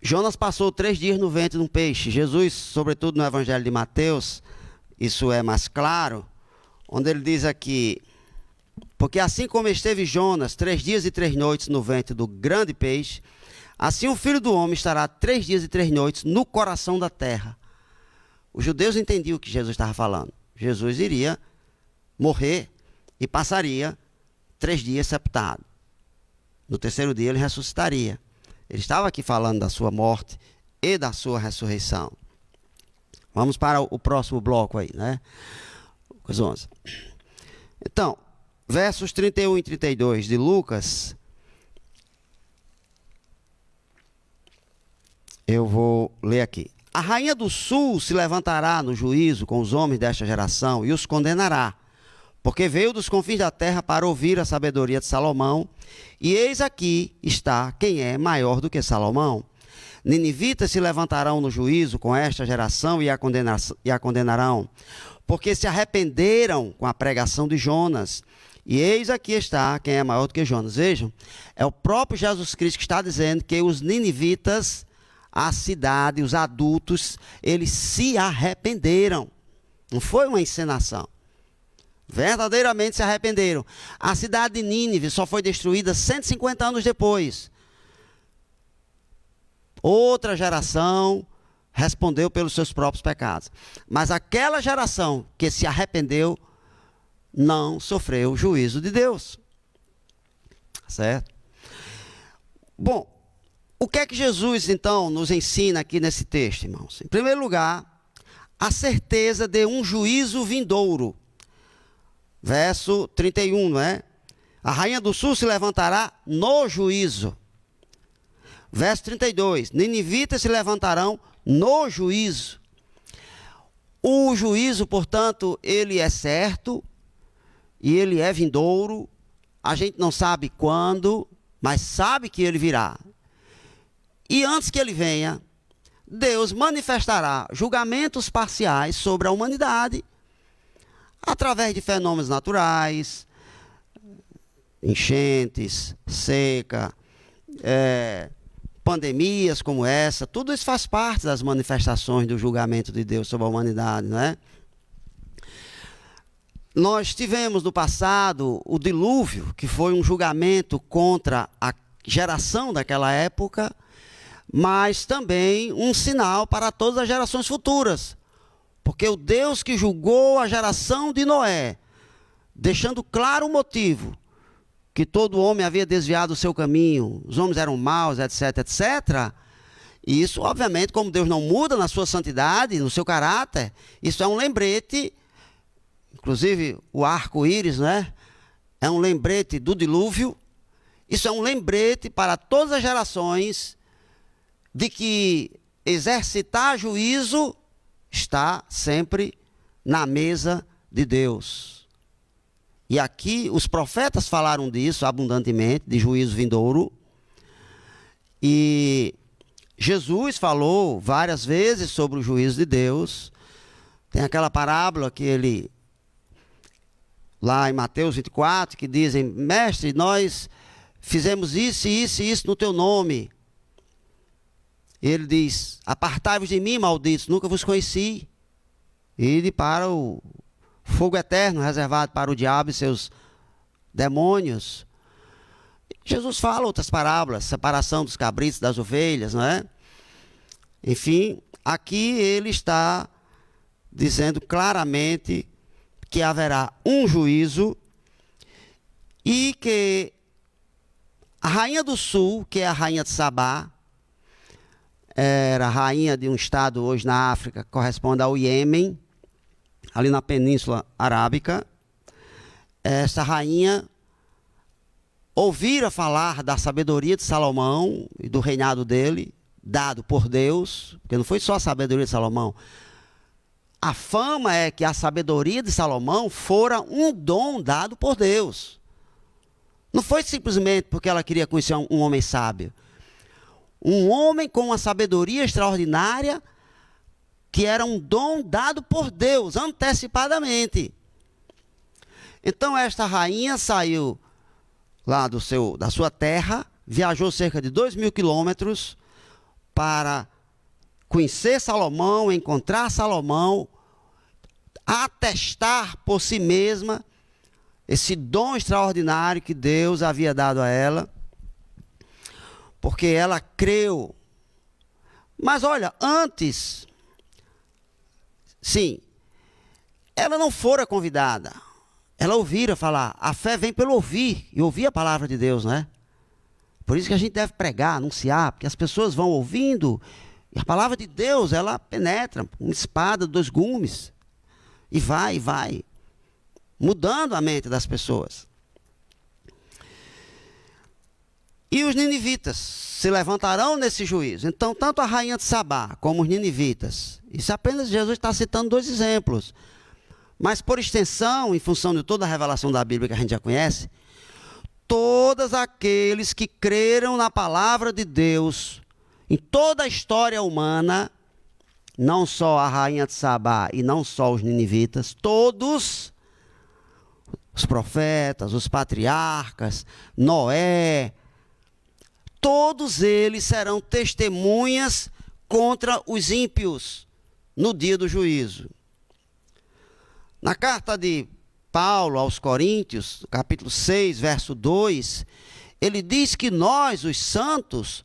Jonas passou 3 dias no ventre de um peixe. Jesus, sobretudo no Evangelho de Mateus, isso é mais claro, onde ele diz aqui: porque assim como esteve Jonas 3 dias e 3 noites no ventre do grande peixe, assim o Filho do Homem estará 3 dias e 3 noites no coração da terra. Os judeus entendiam o que Jesus estava falando. Jesus iria morrer e passaria 3 dias sepultado. No 3º dia ele ressuscitaria. Ele estava aqui falando da sua morte e da sua ressurreição. Vamos para o próximo bloco aí, né? Lucas 11. Então, versos 31 e 32 de Lucas. Eu vou ler aqui. A rainha do sul se levantará no juízo com os homens desta geração e os condenará, porque veio dos confins da terra para ouvir a sabedoria de Salomão, e eis aqui está quem é maior do que Salomão. Ninivitas se levantarão no juízo com esta geração e a condenarão, porque se arrependeram com a pregação de Jonas, e eis aqui está quem é maior do que Jonas. Vejam, é o próprio Jesus Cristo que está dizendo que os ninivitas, a cidade, os adultos, eles se arrependeram. Não foi uma encenação. Verdadeiramente se arrependeram. A cidade de Nínive só foi destruída 150 anos depois. Outra geração respondeu pelos seus próprios pecados. Mas aquela geração que se arrependeu não sofreu o juízo de Deus. Certo? Bom, o que é que Jesus, então, nos ensina aqui nesse texto, irmãos? Em primeiro lugar, a certeza de um juízo vindouro. Verso 31, não é? A rainha do sul se levantará no juízo. Verso 32, ninivitas se levantarão no juízo. O juízo, portanto, ele é certo e ele é vindouro. A gente não sabe quando, mas sabe que ele virá. E antes que ele venha, Deus manifestará julgamentos parciais sobre a humanidade, através de fenômenos naturais, enchentes, seca, pandemias como essa. Tudo isso faz parte das manifestações do julgamento de Deus sobre a humanidade, não é? Nós tivemos no passado o dilúvio, que foi um julgamento contra a geração daquela época, mas também um sinal para todas as gerações futuras. Porque o Deus que julgou a geração de Noé, deixando claro o motivo, que todo homem havia desviado o seu caminho, os homens eram maus, etc, etc. E isso, obviamente, como Deus não muda na sua santidade, no seu caráter, isso é um lembrete, inclusive o arco-íris, né? É um lembrete do dilúvio. Isso é um lembrete para todas as gerações de que exercitar juízo está sempre na mesa de Deus. E aqui os profetas falaram disso abundantemente, de juízo vindouro. E Jesus falou várias vezes sobre o juízo de Deus. Tem aquela parábola que ele, lá em Mateus 24, que dizem: mestre, nós fizemos isso, isso e isso no teu nome. Ele diz: apartai-vos de mim, malditos, nunca vos conheci. Ide para o fogo eterno reservado para o diabo e seus demônios. Jesus fala outras parábolas, separação dos cabritos das ovelhas, não é? Enfim, aqui ele está dizendo claramente que haverá um juízo e que a rainha do sul, que é a rainha de Sabá, era rainha de um estado hoje na África, que corresponde ao Iêmen, ali na Península Arábica. Essa rainha ouvira falar da sabedoria de Salomão e do reinado dele, dado por Deus, porque não foi só a sabedoria de Salomão. A fama é que a sabedoria de Salomão fora um dom dado por Deus. Não foi simplesmente porque ela queria conhecer um homem sábio. Um homem com uma sabedoria extraordinária, que era um dom dado por Deus, antecipadamente. Então esta rainha saiu lá da sua terra, viajou cerca de 2.000 quilômetros para conhecer Salomão, encontrar Salomão, atestar por si mesma esse dom extraordinário que Deus havia dado a ela, porque ela creu. Mas olha, antes, sim, ela não fora convidada. Ela ouvira falar. A fé vem pelo ouvir, e ouvir a palavra de Deus, não é? Por isso que a gente deve pregar, anunciar, porque as pessoas vão ouvindo, e a palavra de Deus, ela penetra, uma espada, 2 gumes, e vai, mudando a mente das pessoas. E os ninivitas se levantarão nesse juízo. Então, tanto a rainha de Sabá como os ninivitas. Isso apenas Jesus está citando 2 exemplos. Mas por extensão, em função de toda a revelação da Bíblia que a gente já conhece, todos aqueles que creram na palavra de Deus, em toda a história humana, não só a rainha de Sabá e não só os ninivitas, todos, os profetas, os patriarcas, Noé, todos eles serão testemunhas contra os ímpios no dia do juízo. Na carta de Paulo aos Coríntios, capítulo 6, verso 2, ele diz que nós, os santos,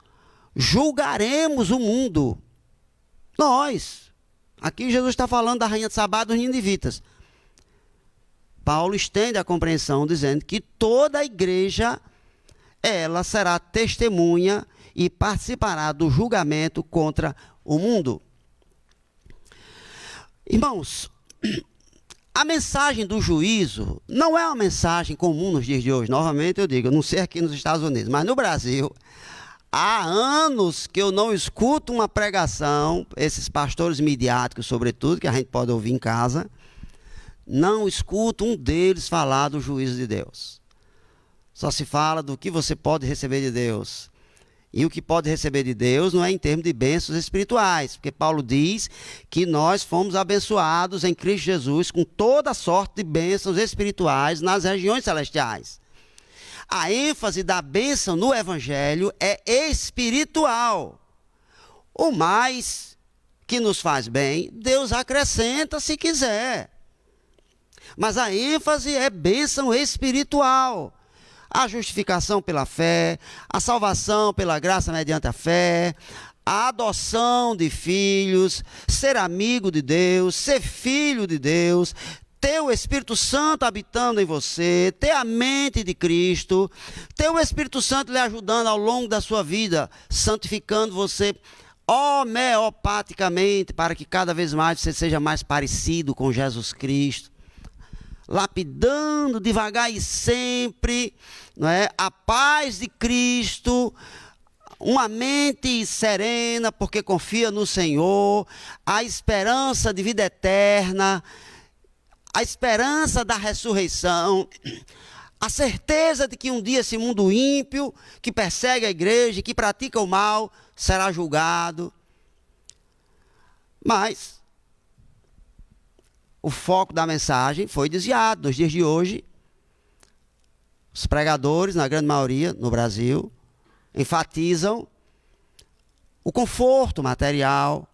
julgaremos o mundo. Nós. Aqui Jesus está falando da rainha de Sabá, dos ninivitas. Paulo estende a compreensão dizendo que toda a igreja, ela será testemunha e participará do julgamento contra o mundo. Irmãos, a mensagem do juízo não é uma mensagem comum nos dias de hoje. Novamente eu digo, eu não sei aqui nos Estados Unidos, mas no Brasil, há anos que eu não escuto uma pregação, esses pastores midiáticos, sobretudo, que a gente pode ouvir em casa, não escuto um deles falar do juízo de Deus. Só se fala do que você pode receber de Deus. E o que pode receber de Deus não é em termos de bênçãos espirituais, porque Paulo diz que nós fomos abençoados em Cristo Jesus com toda sorte de bênçãos espirituais nas regiões celestiais. A ênfase da bênção no Evangelho é espiritual. O mais que nos faz bem, Deus acrescenta se quiser. Mas a ênfase é bênção espiritual. A justificação pela fé, a salvação pela graça mediante a fé, a adoção de filhos, ser amigo de Deus, ser filho de Deus, ter o Espírito Santo habitando em você, ter a mente de Cristo, ter o Espírito Santo lhe ajudando ao longo da sua vida, santificando você homeopaticamente, para que cada vez mais você seja mais parecido com Jesus Cristo. Lapidando devagar e sempre, não é? A paz de Cristo, uma mente serena, porque confia no Senhor, a esperança de vida eterna, a esperança da ressurreição, a certeza de que um dia esse mundo ímpio, que persegue a igreja, que pratica o mal, será julgado. Mas o foco da mensagem foi desviado. Nos dias de hoje, os pregadores, na grande maioria, no Brasil, enfatizam o conforto material,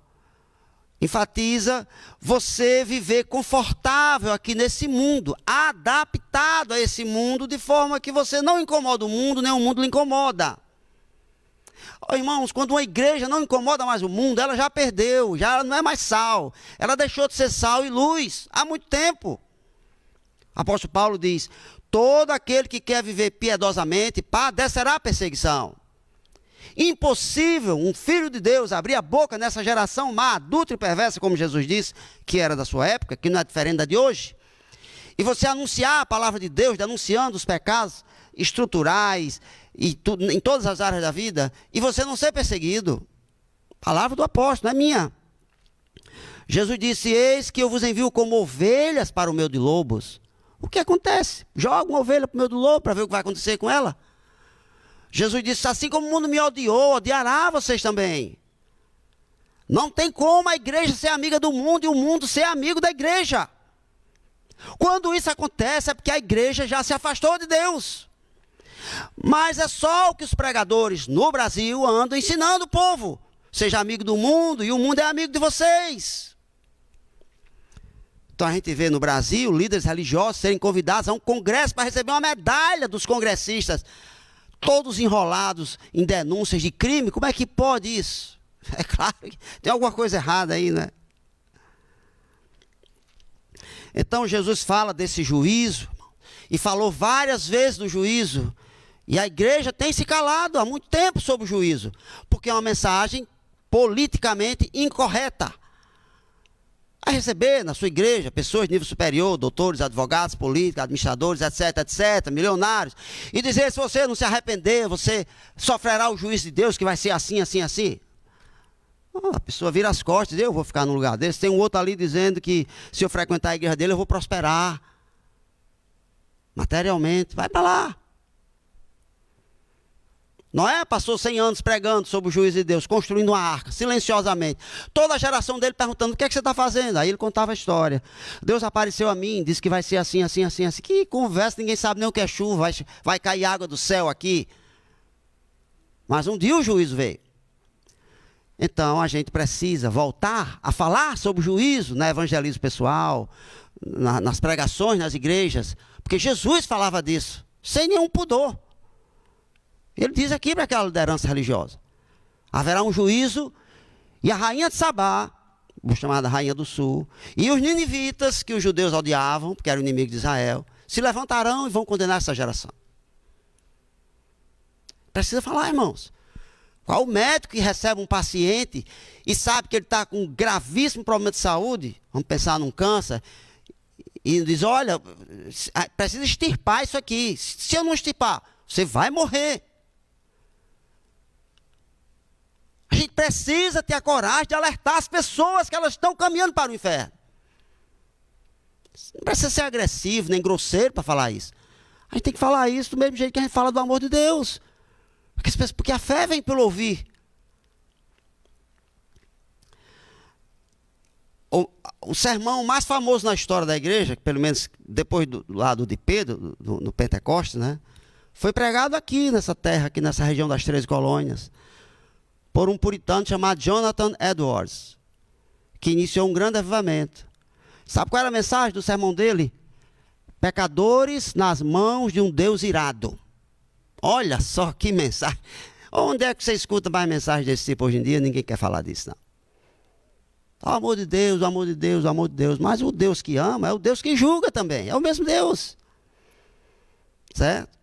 enfatiza você viver confortável aqui nesse mundo, adaptado a esse mundo, de forma que você não incomoda o mundo, nem o mundo lhe incomoda. Oh, irmãos, quando uma igreja não incomoda mais o mundo, ela já perdeu, já não é mais sal. Ela deixou de ser sal e luz há muito tempo. O apóstolo Paulo diz: todo aquele que quer viver piedosamente padecerá perseguição. Impossível um filho de Deus abrir a boca nessa geração má, adulta e perversa, como Jesus disse, que era da sua época, que não é diferente da de hoje. E você anunciar a palavra de Deus, denunciando os pecados estruturais e em todas as áreas da vida, e você não ser perseguido. Palavra do apóstolo, não é minha. Jesus disse: eis que eu vos envio como ovelhas para o meio de lobos. O que acontece? Joga uma ovelha para o meio do lobo para ver o que vai acontecer com ela. Jesus disse: assim como o mundo me odiou, odiará vocês também. Não tem como a igreja ser amiga do mundo e o mundo ser amigo da igreja. Quando isso acontece é porque a igreja já se afastou de Deus. Mas é só o que os pregadores no Brasil andam ensinando o povo. Seja amigo do mundo e o mundo é amigo de vocês. Então a gente vê no Brasil líderes religiosos serem convidados a um congresso para receber uma medalha dos congressistas, todos enrolados em denúncias de crime. Como é que pode isso? É claro que tem alguma coisa errada aí, né? Então Jesus fala desse juízo, e falou várias vezes do juízo, e a igreja tem se calado há muito tempo sobre o juízo, porque é uma mensagem politicamente incorreta. A receber na sua igreja pessoas de nível superior, doutores, advogados, políticos, administradores, etc, etc, milionários, e dizer: se você não se arrepender, você sofrerá o juízo de Deus, que vai ser assim, assim, assim. A pessoa vira as costas e diz: eu vou ficar num lugar desse. Tem um outro ali dizendo que se eu frequentar a igreja dele, eu vou prosperar materialmente. Vai para lá. Noé passou 100 anos pregando sobre o juízo de Deus, construindo uma arca, silenciosamente. Toda a geração dele perguntando: o que é que você está fazendo? Aí ele contava a história. Deus apareceu a mim, disse que vai ser assim, assim, assim, assim. Que conversa, ninguém sabe nem o que é chuva, vai cair água do céu aqui. Mas um dia o juízo veio. Então a gente precisa voltar a falar sobre o juízo no evangelismo pessoal, nas pregações, nas igrejas, porque Jesus falava disso, sem nenhum pudor. Ele diz aqui para aquela liderança religiosa: haverá um juízo, e a rainha de Sabá, chamada Rainha do Sul, e os ninivitas, que os judeus odiavam, porque eram inimigos de Israel, se levantarão e vão condenar essa geração. Precisa falar, irmãos. Qual o médico que recebe um paciente e sabe que ele está com um gravíssimo problema de saúde, vamos pensar num câncer, e diz: olha, precisa extirpar isso aqui. Se eu não extirpar, você vai morrer. A gente precisa ter a coragem de alertar as pessoas que elas estão caminhando para o inferno. Não precisa ser agressivo nem grosseiro para falar isso. A gente tem que falar isso do mesmo jeito que a gente fala do amor de Deus. Porque a fé vem pelo ouvir. O sermão mais famoso na história da igreja, pelo menos depois do lado de Pedro, no Pentecostes, né, foi pregado aqui nessa terra, aqui nessa região das 13 colônias, por um puritano chamado Jonathan Edwards, que iniciou um grande avivamento. Sabe qual era a mensagem do sermão dele? Pecadores nas mãos de um Deus irado. Olha só que mensagem. Onde é que você escuta mais mensagem desse tipo hoje em dia? Ninguém quer falar disso, não. O amor de Deus, o amor de Deus, o amor de Deus. Mas o Deus que ama é o Deus que julga também. É o mesmo Deus. Certo?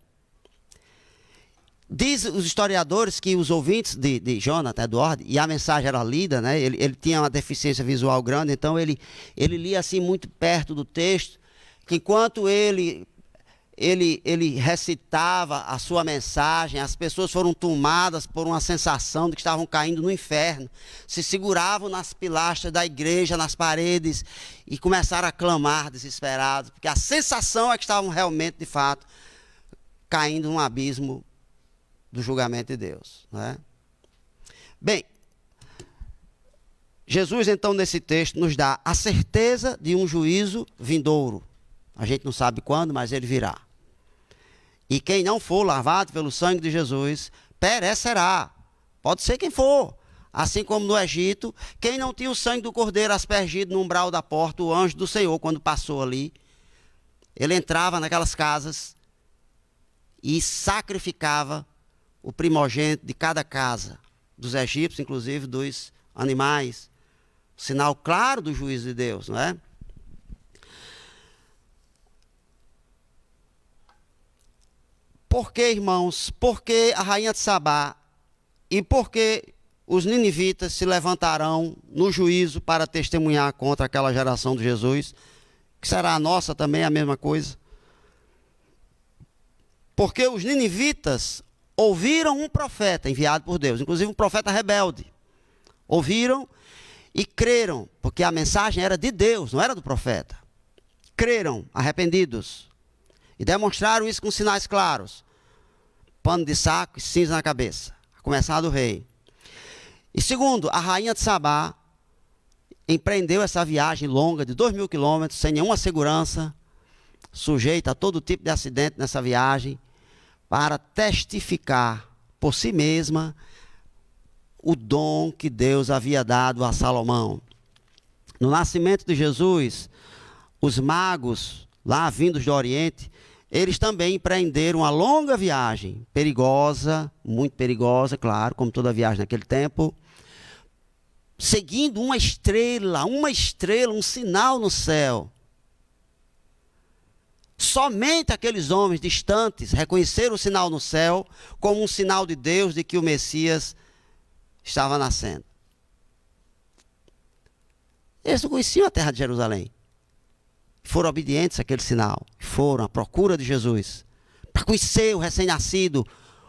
Diz os historiadores que os ouvintes de Jonathan Edwards, e a mensagem era lida, né? Ele tinha uma deficiência visual grande, então ele lia assim muito perto do texto, que enquanto ele ele recitava a sua mensagem, as pessoas foram tomadas por uma sensação de que estavam caindo no inferno, se seguravam nas pilastras da igreja, nas paredes, e começaram a clamar desesperados, porque a sensação é que estavam realmente, de fato, caindo num abismo do julgamento de Deus, não é? Bem, Jesus, então, nesse texto, nos dá a certeza de um juízo vindouro. A gente não sabe quando, mas ele virá. E quem não for lavado pelo sangue de Jesus, perecerá. Pode ser quem for. Assim como no Egito, quem não tinha o sangue do cordeiro aspergido no umbral da porta, o anjo do Senhor, quando passou ali, ele entrava naquelas casas e sacrificava o primogênito de cada casa, dos egípcios, inclusive dos animais. Sinal claro do juízo de Deus, não é? Por que, irmãos? Por que a rainha de Sabá e por que os ninivitas se levantarão no juízo para testemunhar contra aquela geração de Jesus, que será a nossa também, a mesma coisa? Porque os ninivitas ouviram um profeta enviado por Deus, inclusive um profeta rebelde. Ouviram e creram, porque a mensagem era de Deus, não era do profeta. Creram, arrependidos. E demonstraram isso com sinais claros. Pano de saco e cinza na cabeça. A começar do rei. E segundo, a rainha de Sabá empreendeu essa viagem longa de 2.000 quilômetros, sem nenhuma segurança, sujeita a todo tipo de acidente nessa viagem, para testificar por si mesma o dom que Deus havia dado a Salomão. No nascimento de Jesus, os magos, lá vindos do Oriente, eles também empreenderam uma longa viagem, perigosa, muito perigosa, claro, como toda viagem naquele tempo, seguindo uma estrela, um sinal no céu. Somente aqueles homens distantes reconheceram o sinal no céu como um sinal de Deus de que o Messias estava nascendo. Eles não conheciam a terra de Jerusalém. Foram obedientes àquele sinal. Foram à procura de Jesus. Para conhecer o recém-nascido,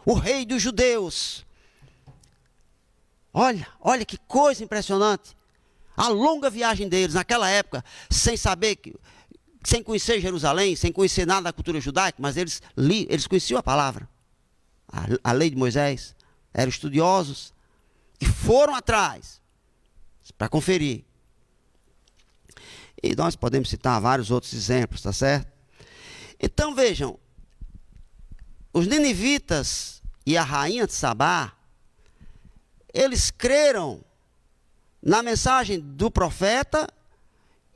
o rei dos judeus. Olha que coisa impressionante. A longa viagem deles naquela época, sem saber, sem conhecer Jerusalém, sem conhecer nada da cultura judaica, mas eles conheciam a palavra. A lei de Moisés. Eram estudiosos. E foram atrás para conferir. E nós podemos citar vários outros exemplos, tá certo? Então vejam, os ninivitas e a rainha de Sabá, eles creram na mensagem do profeta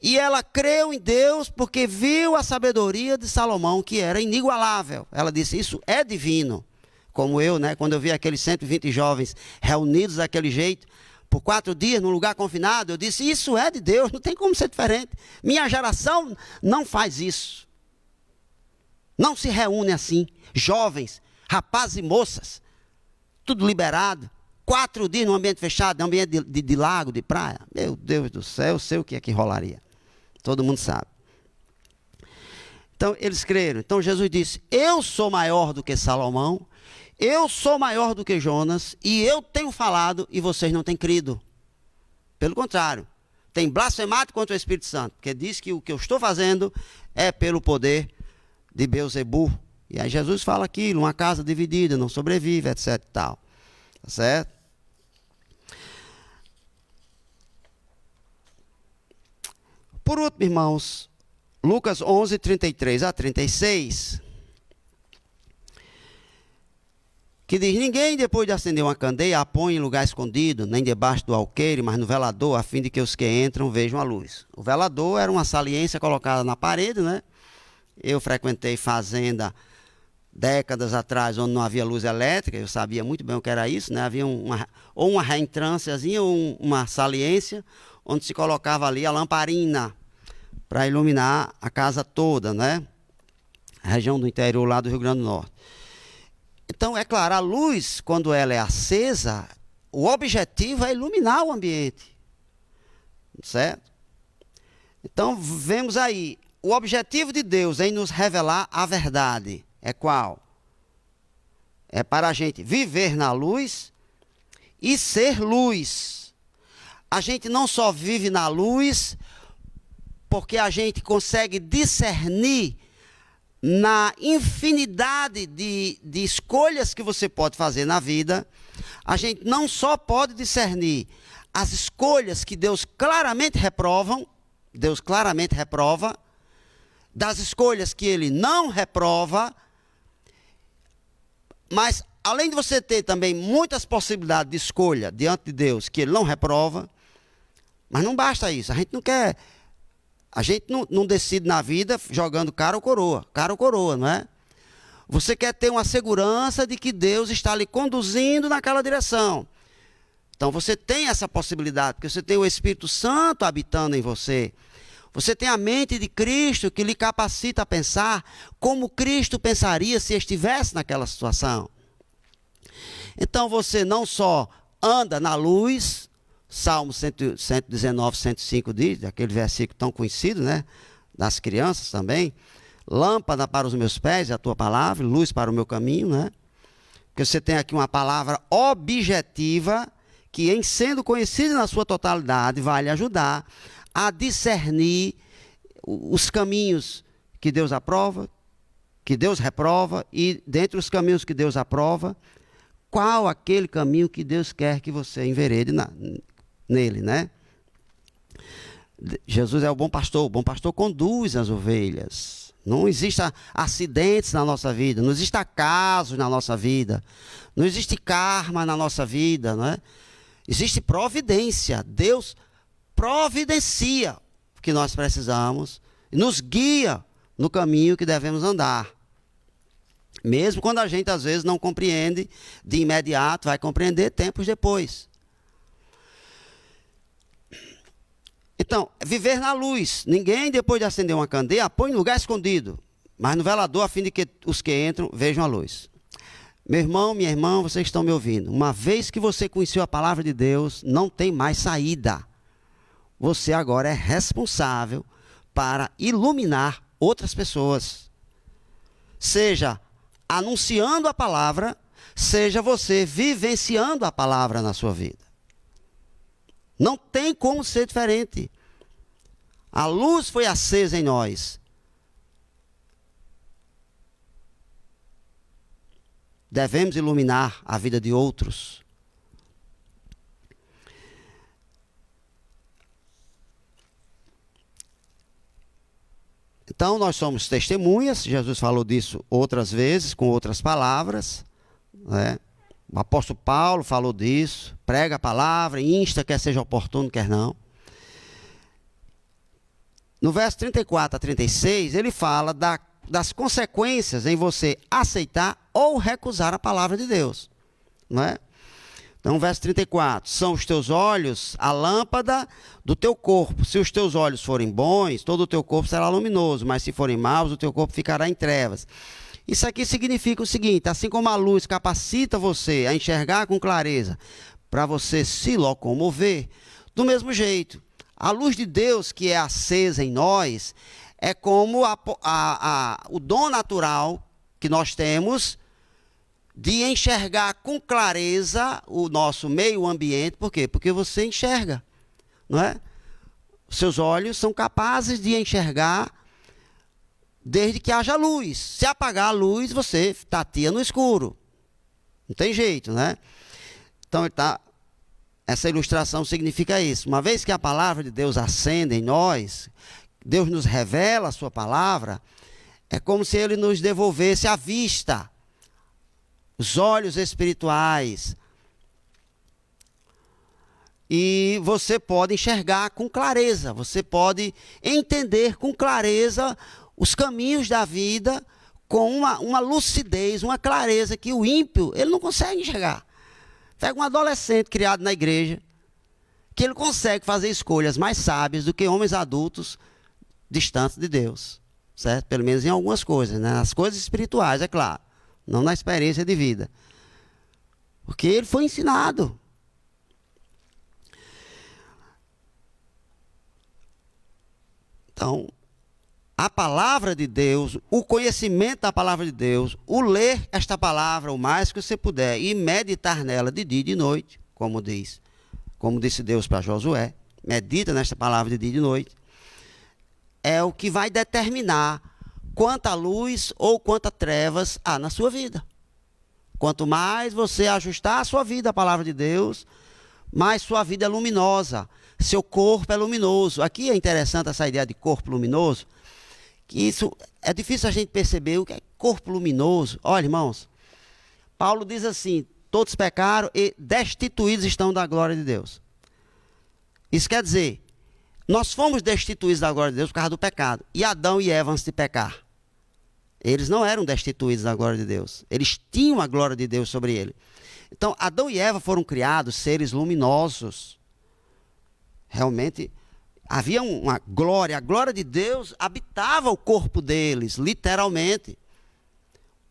e ela creu em Deus porque viu a sabedoria de Salomão, que era inigualável. Ela disse, isso é divino. Como eu, né? Quando eu vi aqueles 120 jovens reunidos daquele jeito, por 4 dias, num lugar confinado, eu disse, isso é de Deus, não tem como ser diferente. Minha geração não faz isso. Não se reúne assim. Jovens, rapazes e moças, tudo liberado. 4 dias num ambiente fechado, num ambiente de lago, de praia. Meu Deus do céu, eu sei o que é que rolaria. Todo mundo sabe. Então, eles creram. Então, Jesus disse, eu sou maior do que Salomão, eu sou maior do que Jonas, e eu tenho falado e vocês não têm crido. Pelo contrário, tem blasfemado contra o Espírito Santo, porque diz que o que eu estou fazendo é pelo poder de Beelzebu. E aí Jesus fala aquilo, uma casa dividida não sobrevive, etc e tal. Tá certo? Por último, irmãos, Lucas 11, 33 a 36, que diz, ninguém depois de acender uma candeia a põe em lugar escondido, nem debaixo do alqueire, mas no velador, a fim de que os que entram vejam a luz. O velador era uma saliência colocada na parede, né? Eu frequentei fazenda décadas atrás, onde não havia luz elétrica, eu sabia muito bem o que era isso, né? Havia uma reentrânciazinha, ou uma saliência, onde se colocava ali a lamparina, para iluminar a casa toda, né? A região do interior lá do Rio Grande do Norte. Então, é claro, a luz, quando ela é acesa, o objetivo é iluminar o ambiente. Certo? Então, vemos aí, o objetivo de Deus em nos revelar a verdade é qual? É para a gente viver na luz e ser luz. A gente não só vive na luz porque a gente consegue discernir na infinidade de escolhas que você pode fazer na vida. A gente não só pode discernir as escolhas que Deus claramente reprova, das escolhas que Ele não reprova, mas além de você ter também muitas possibilidades de escolha diante de Deus que Ele não reprova, mas não basta isso. A gente não decide na vida jogando cara ou coroa, não é? Você quer ter uma segurança de que Deus está lhe conduzindo naquela direção. Então você tem essa possibilidade, porque você tem o Espírito Santo habitando em você. Você tem a mente de Cristo que lhe capacita a pensar como Cristo pensaria se estivesse naquela situação. Então você não só anda na luz, Salmo 119, 105 diz, aquele versículo tão conhecido, né? Das crianças também. Lâmpada para os meus pés é a tua palavra, luz para o meu caminho, né? Porque você tem aqui uma palavra objetiva que, em sendo conhecida na sua totalidade, vai lhe ajudar a discernir os caminhos que Deus aprova, que Deus reprova, e dentre os caminhos que Deus aprova, qual aquele caminho que Deus quer que você enverede nele, né? Jesus é o bom pastor conduz as ovelhas. Não existem acidentes na nossa vida, não existem acasos na nossa vida, não existe karma na nossa vida, não é? Existe providência. Deus providencia o que nós precisamos, nos guia no caminho que devemos andar. Mesmo quando a gente às vezes não compreende de imediato, vai compreender tempos depois. Então, viver na luz. Ninguém, depois de acender uma candeia, põe em lugar escondido, mas no velador, a fim de que os que entram vejam a luz. Meu irmão, minha irmã, vocês estão me ouvindo. Uma vez que você conheceu a palavra de Deus, não tem mais saída. Você agora é responsável para iluminar outras pessoas. Seja anunciando a palavra, seja você vivenciando a palavra na sua vida. Não tem como ser diferente. A luz foi acesa em nós. Devemos iluminar a vida de outros. Então, nós somos testemunhas. Jesus falou disso outras vezes, com outras palavras, né? O apóstolo Paulo falou disso. Prega a palavra, insta, quer seja oportuno, quer não. No verso 34 a 36, ele fala das consequências em você aceitar ou recusar a palavra de Deus, não é? Então, verso 34, são os teus olhos a lâmpada do teu corpo. Se os teus olhos forem bons, todo o teu corpo será luminoso, mas se forem maus, o teu corpo ficará em trevas. Isso aqui significa o seguinte: assim como a luz capacita você a enxergar com clareza, para você se locomover, do mesmo jeito, a luz de Deus que é acesa em nós, é como o dom natural que nós temos de enxergar com clareza o nosso meio ambiente. Por quê? Porque você enxerga, não é? Seus olhos são capazes de enxergar desde que haja luz. Se apagar a luz, você tateia no escuro. Não tem jeito, né? Então, essa ilustração significa isso. Uma vez que a palavra de Deus acende em nós, Deus nos revela a sua palavra, é como se Ele nos devolvesse a vista, os olhos espirituais. E você pode enxergar com clareza, você pode entender com clareza os caminhos da vida, com uma lucidez, uma clareza que o ímpio, ele não consegue enxergar. Pega um adolescente criado na igreja, que ele consegue fazer escolhas mais sábias do que homens adultos distantes de Deus, certo? Pelo menos em algumas coisas, né? Nas coisas espirituais, é claro, não na experiência de vida. Porque ele foi ensinado. Então, a palavra de Deus, o conhecimento da palavra de Deus, o ler esta palavra o mais que você puder e meditar nela de dia e de noite, como disse Deus para Josué, medita nesta palavra de dia e de noite, é o que vai determinar quanta luz ou quanta trevas há na sua vida. Quanto mais você ajustar a sua vida à palavra de Deus, mais sua vida é luminosa, seu corpo é luminoso. Aqui é interessante essa ideia de corpo luminoso, que isso é difícil a gente perceber o que é corpo luminoso. Olha, irmãos, Paulo diz assim, todos pecaram e destituídos estão da glória de Deus. Isso quer dizer, nós fomos destituídos da glória de Deus por causa do pecado. E Adão e Eva, antes de pecar, eles não eram destituídos da glória de Deus. Eles tinham a glória de Deus sobre ele. Então, Adão e Eva foram criados seres luminosos. Realmente, havia uma glória. A glória de Deus habitava o corpo deles, literalmente.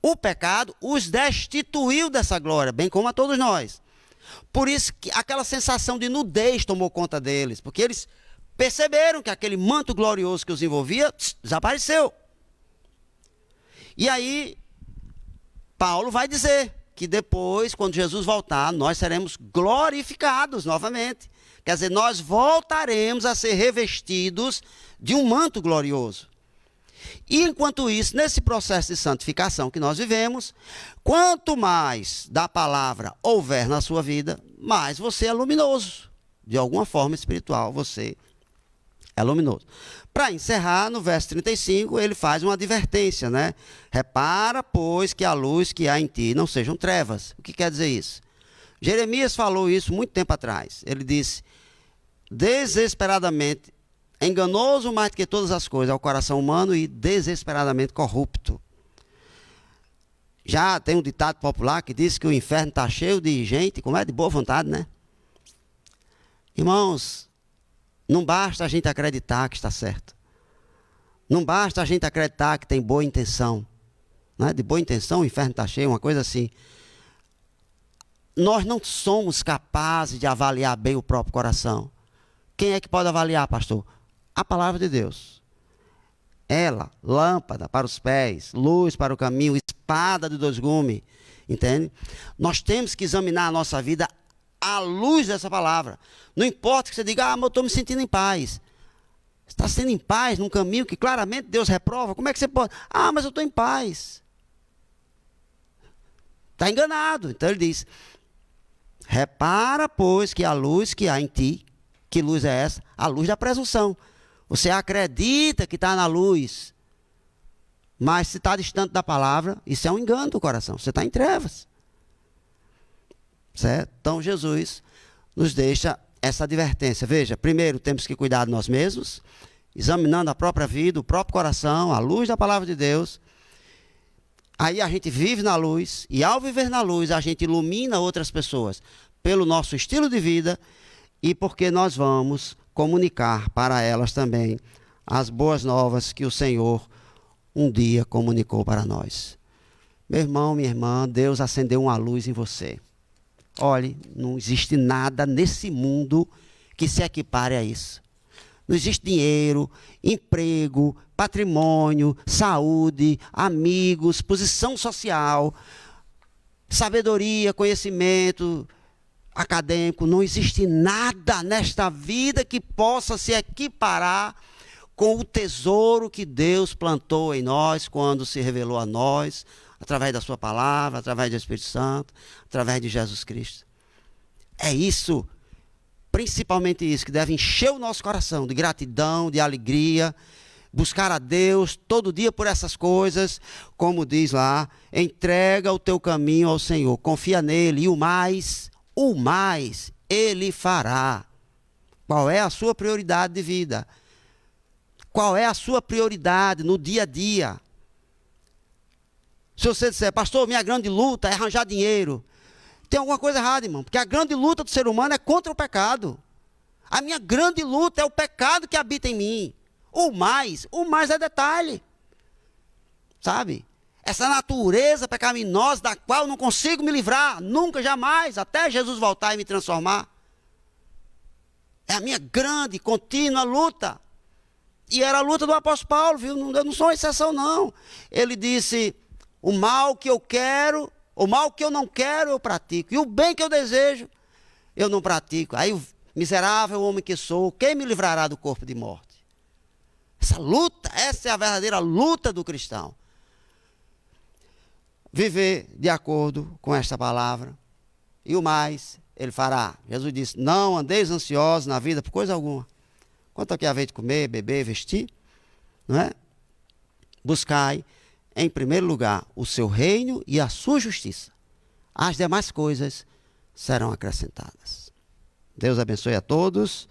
O pecado os destituiu dessa glória, bem como a todos nós. Por isso que aquela sensação de nudez tomou conta deles, porque eles perceberam que aquele manto glorioso que os envolvia desapareceu. E aí, Paulo vai dizer que depois, quando Jesus voltar, nós seremos glorificados novamente. Quer dizer, nós voltaremos a ser revestidos de um manto glorioso. E enquanto isso, nesse processo de santificação que nós vivemos, quanto mais da palavra houver na sua vida, mais você é luminoso. De alguma forma espiritual, você é luminoso. Para encerrar, no verso 35, ele faz uma advertência, né? Repara, pois, que a luz que há em ti não sejam trevas. O que quer dizer isso? Jeremias falou isso muito tempo atrás. Ele disse, desesperadamente, enganoso mais do que todas as coisas, é o coração humano e desesperadamente corrupto. Já tem um ditado popular que diz que o inferno está cheio de gente, como é, de boa vontade, né? Irmãos, não basta a gente acreditar que está certo. Não basta a gente acreditar que tem boa intenção. Né? De boa intenção o inferno está cheio, uma coisa assim. Nós não somos capazes de avaliar bem o próprio coração. Quem é que pode avaliar, pastor? A palavra de Deus. Ela, lâmpada para os pés, luz para o caminho, espada de dois gumes. Entende? Nós temos que examinar a nossa vida à luz dessa palavra. Não importa que você diga, mas eu estou me sentindo em paz. Você está sendo em paz num caminho que claramente Deus reprova. Como é que você pode? Mas eu estou em paz. Está enganado. Então ele diz, repara, pois, que a luz que há em ti, que luz é essa? A luz da presunção. Você acredita que está na luz, mas se está distante da palavra, isso é um engano do coração. Você está em trevas. Certo? Então Jesus nos deixa essa advertência. Veja, primeiro temos que cuidar de nós mesmos, examinando a própria vida, o próprio coração, à luz da palavra de Deus. Aí a gente vive na luz, e ao viver na luz, a gente ilumina outras pessoas pelo nosso estilo de vida e porque nós vamos comunicar para elas também as boas novas que o Senhor um dia comunicou para nós. Meu irmão, minha irmã, Deus acendeu uma luz em você. Olhe, não existe nada nesse mundo que se equipare a isso. Não existe dinheiro, emprego, patrimônio, saúde, amigos, posição social, sabedoria, conhecimento acadêmico. Não existe nada nesta vida que possa se equiparar com o tesouro que Deus plantou em nós quando se revelou a nós, através da sua palavra, através do Espírito Santo, através de Jesus Cristo. É isso, principalmente isso, que deve encher o nosso coração de gratidão, de alegria, buscar a Deus todo dia por essas coisas, como diz lá, entrega o teu caminho ao Senhor, confia nele e o mais Ele fará. Qual é a sua prioridade de vida? Qual é a sua prioridade no dia a dia? Se você disser, pastor, minha grande luta é arranjar dinheiro, tem alguma coisa errada, irmão, porque a grande luta do ser humano é contra o pecado. A minha grande luta é o pecado que habita em mim. O mais é detalhe. Sabe? Essa natureza pecaminosa da qual eu não consigo me livrar, nunca, jamais, até Jesus voltar e me transformar. É a minha grande, contínua luta. E era a luta do apóstolo Paulo, viu? Eu não sou uma exceção, não. Ele disse, o mal que eu quero, o mal que eu não quero, eu pratico. E o bem que eu desejo, eu não pratico. Aí, miserável homem que sou, quem me livrará do corpo de morte? Essa luta, essa é a verdadeira luta do cristão. Viver de acordo com esta palavra. E o mais, ele fará. Jesus disse, não andeis ansiosos na vida por coisa alguma. Quanto ao que haver de comer, beber, vestir, não é? Buscai, em primeiro lugar, o seu reino e a sua justiça. As demais coisas serão acrescentadas. Deus abençoe a todos.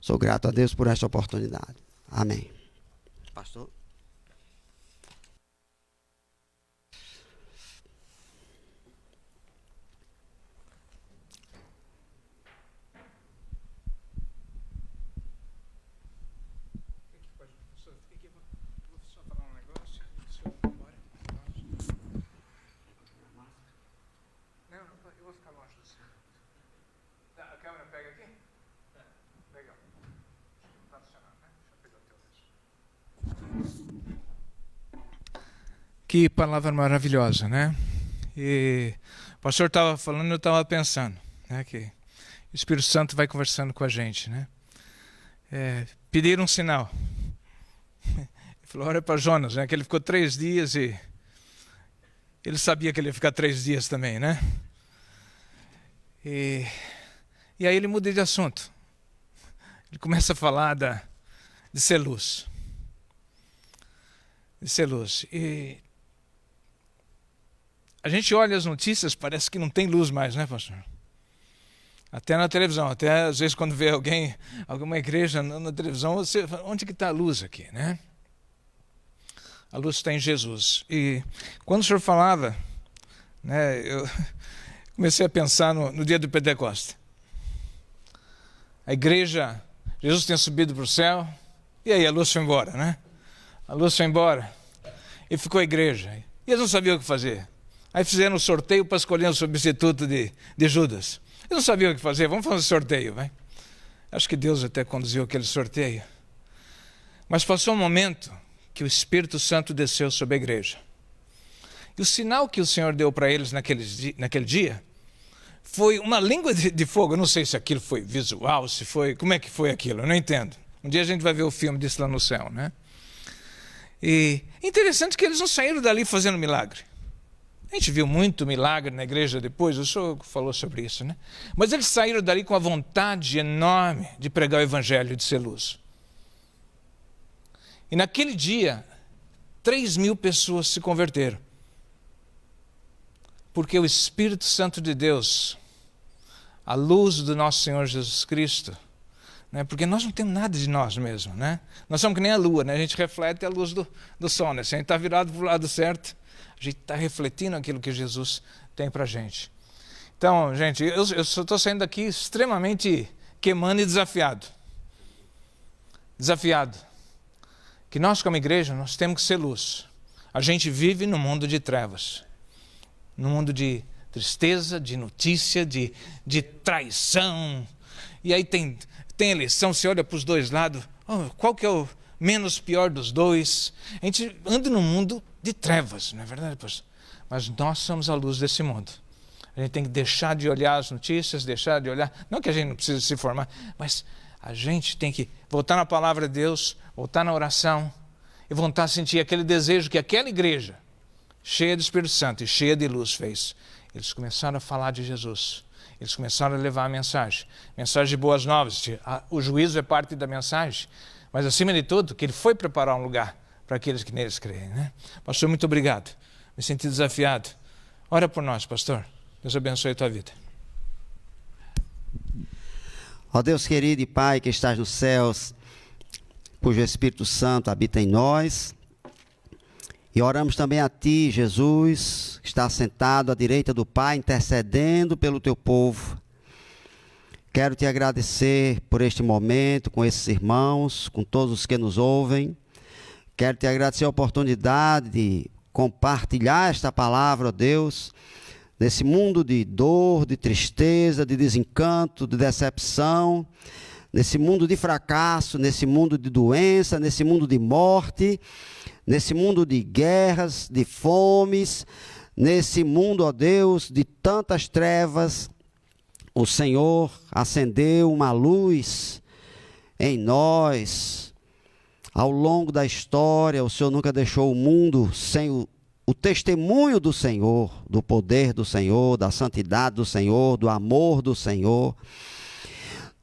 Sou grato a Deus por esta oportunidade. Amém. Pastor? Que palavra maravilhosa, né? E o pastor estava falando, eu estava pensando, né, que o Espírito Santo vai conversando com a gente, né? Pedir um sinal. Ele falou, olha para Jonas, né, que ele ficou 3 dias e ele sabia que ele ia ficar 3 dias também, né? E aí ele muda de assunto. Ele começa a falar de ser luz. De ser luz. E a gente olha as notícias, parece que não tem luz mais, né, pastor? Até na televisão, até às vezes quando vê alguma igreja na televisão, você fala, onde que está a luz aqui, né? A luz está em Jesus. E quando o senhor falava, né, eu comecei a pensar no dia do Pentecostes. A igreja, Jesus tinha subido para o céu, e aí a luz foi embora, né? A luz foi embora, e ficou a igreja. E eles não sabiam o que fazer. Aí fizeram um sorteio para escolher um substituto de Judas. Eles não sabiam o que fazer, vamos fazer um sorteio, vai. Acho que Deus até conduziu aquele sorteio. Mas passou um momento que o Espírito Santo desceu sobre a igreja. E o sinal que o Senhor deu para eles naquele dia foi uma língua de fogo. Eu não sei se aquilo foi visual, se foi... Como é que foi aquilo? Eu não entendo. Um dia a gente vai ver o filme disso lá no céu, né? E interessante que eles não saíram dali fazendo milagre. A gente viu muito milagre na igreja depois, o senhor falou sobre isso, né? Mas eles saíram dali com a vontade enorme de pregar o evangelho, de ser luz. E naquele dia, 3.000 pessoas se converteram. Porque o Espírito Santo de Deus, a luz do nosso Senhor Jesus Cristo, né? Porque nós não temos nada de nós mesmos, né? Nós somos que nem a lua, né? A gente reflete a luz do sol, né? Se a gente está virado para o lado certo, a gente está refletindo aquilo que Jesus tem para a gente. Então, gente, eu estou saindo daqui extremamente queimando e desafiado. Desafiado. Que nós, como igreja, nós temos que ser luz. A gente vive no mundo de trevas. No mundo de tristeza, de notícia, de traição. E aí tem eleição, você olha para os dois lados, qual que é o menos pior dos dois? A gente anda num mundo de trevas, não é verdade, pastor? Mas nós somos a luz desse mundo. A gente tem que deixar de olhar as notícias, deixar de olhar... Não que a gente não precise se formar, mas a gente tem que voltar na palavra de Deus, voltar na oração e voltar a sentir aquele desejo que aquela igreja, cheia do Espírito Santo e cheia de luz, fez. Eles começaram a falar de Jesus. Eles começaram a levar a mensagem de boas novas. O juízo é parte da mensagem, mas acima de tudo, que ele foi preparar um lugar para aqueles que neles creem, né? Pastor, muito obrigado. Me senti desafiado. Ora por nós, pastor. Deus abençoe a tua vida. Ó Deus querido e Pai que estás nos céus, cujo Espírito Santo habita em nós, e oramos também a Ti, Jesus, que está sentado à direita do Pai, intercedendo pelo Teu povo. Quero Te agradecer por este momento, com esses irmãos, com todos os que nos ouvem. Quero Te agradecer a oportunidade de compartilhar esta palavra, ó Deus, nesse mundo de dor, de tristeza, de desencanto, de decepção, nesse mundo de fracasso, nesse mundo de doença, nesse mundo de morte, nesse mundo de guerras, de fomes, nesse mundo, ó Deus, de tantas trevas. O Senhor acendeu uma luz em nós. Ao longo da história, o Senhor nunca deixou o mundo sem o testemunho do Senhor, do poder do Senhor, da santidade do Senhor, do amor do Senhor.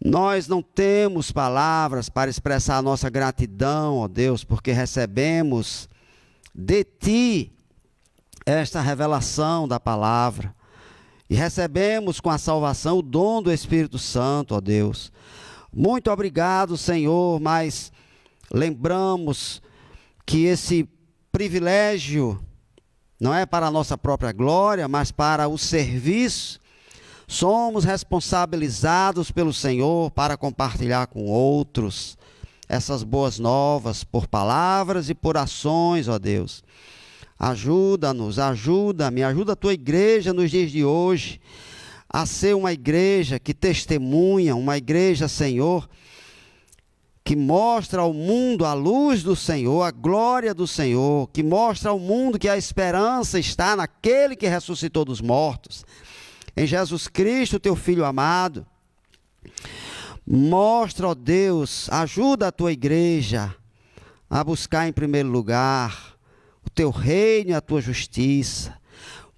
Nós não temos palavras para expressar a nossa gratidão, ó Deus, porque recebemos de Ti esta revelação da palavra. E recebemos com a salvação o dom do Espírito Santo, ó Deus. Muito obrigado, Senhor, mas lembramos que esse privilégio não é para a nossa própria glória, mas para o serviço. Somos responsabilizados pelo Senhor para compartilhar com outros essas boas novas, por palavras e por ações, ó Deus. Ajuda-nos, ajuda-me, ajuda a tua igreja nos dias de hoje a ser uma igreja que testemunha, uma igreja, Senhor, que mostra ao mundo a luz do Senhor, a glória do Senhor, que mostra ao mundo que a esperança está naquele que ressuscitou dos mortos, em Jesus Cristo, teu Filho amado. Mostra, ó Deus, ajuda a tua igreja a buscar em primeiro lugar o teu reino e a tua justiça.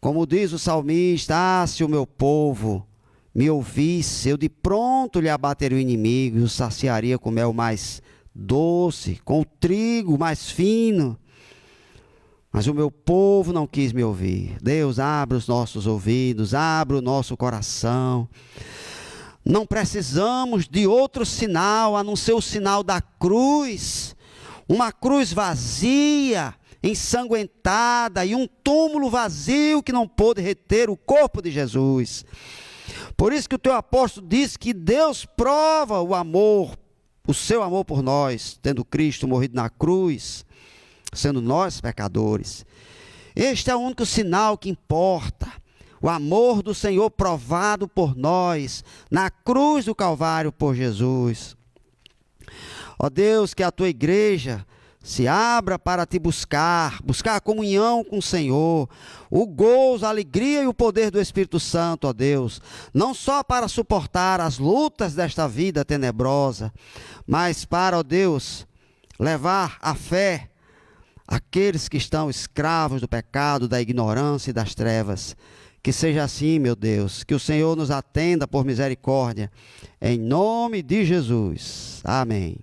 Como diz o salmista, se o meu povo me ouvisse, eu de pronto lhe abateria o inimigo e o saciaria com mel mais doce, com o trigo mais fino. Mas o meu povo não quis me ouvir. Deus, abre os nossos ouvidos, abre o nosso coração. Não precisamos de outro sinal, a não ser o sinal da cruz. Uma cruz vazia, ensanguentada, e um túmulo vazio que não pôde reter o corpo de Jesus. Por isso que o teu apóstolo diz que Deus prova o amor, o seu amor por nós, tendo Cristo morrido na cruz, sendo nós pecadores. Este é o único sinal que importa. O amor do Senhor provado por nós, na cruz do Calvário por Jesus. Ó Deus, que a tua igreja se abra para te buscar a comunhão com o Senhor, o gozo, a alegria e o poder do Espírito Santo, ó Deus, não só para suportar as lutas desta vida tenebrosa, mas para, ó Deus, levar a fé àqueles que estão escravos do pecado, da ignorância e das trevas. Que seja assim, meu Deus, que o Senhor nos atenda por misericórdia, em nome de Jesus. Amém.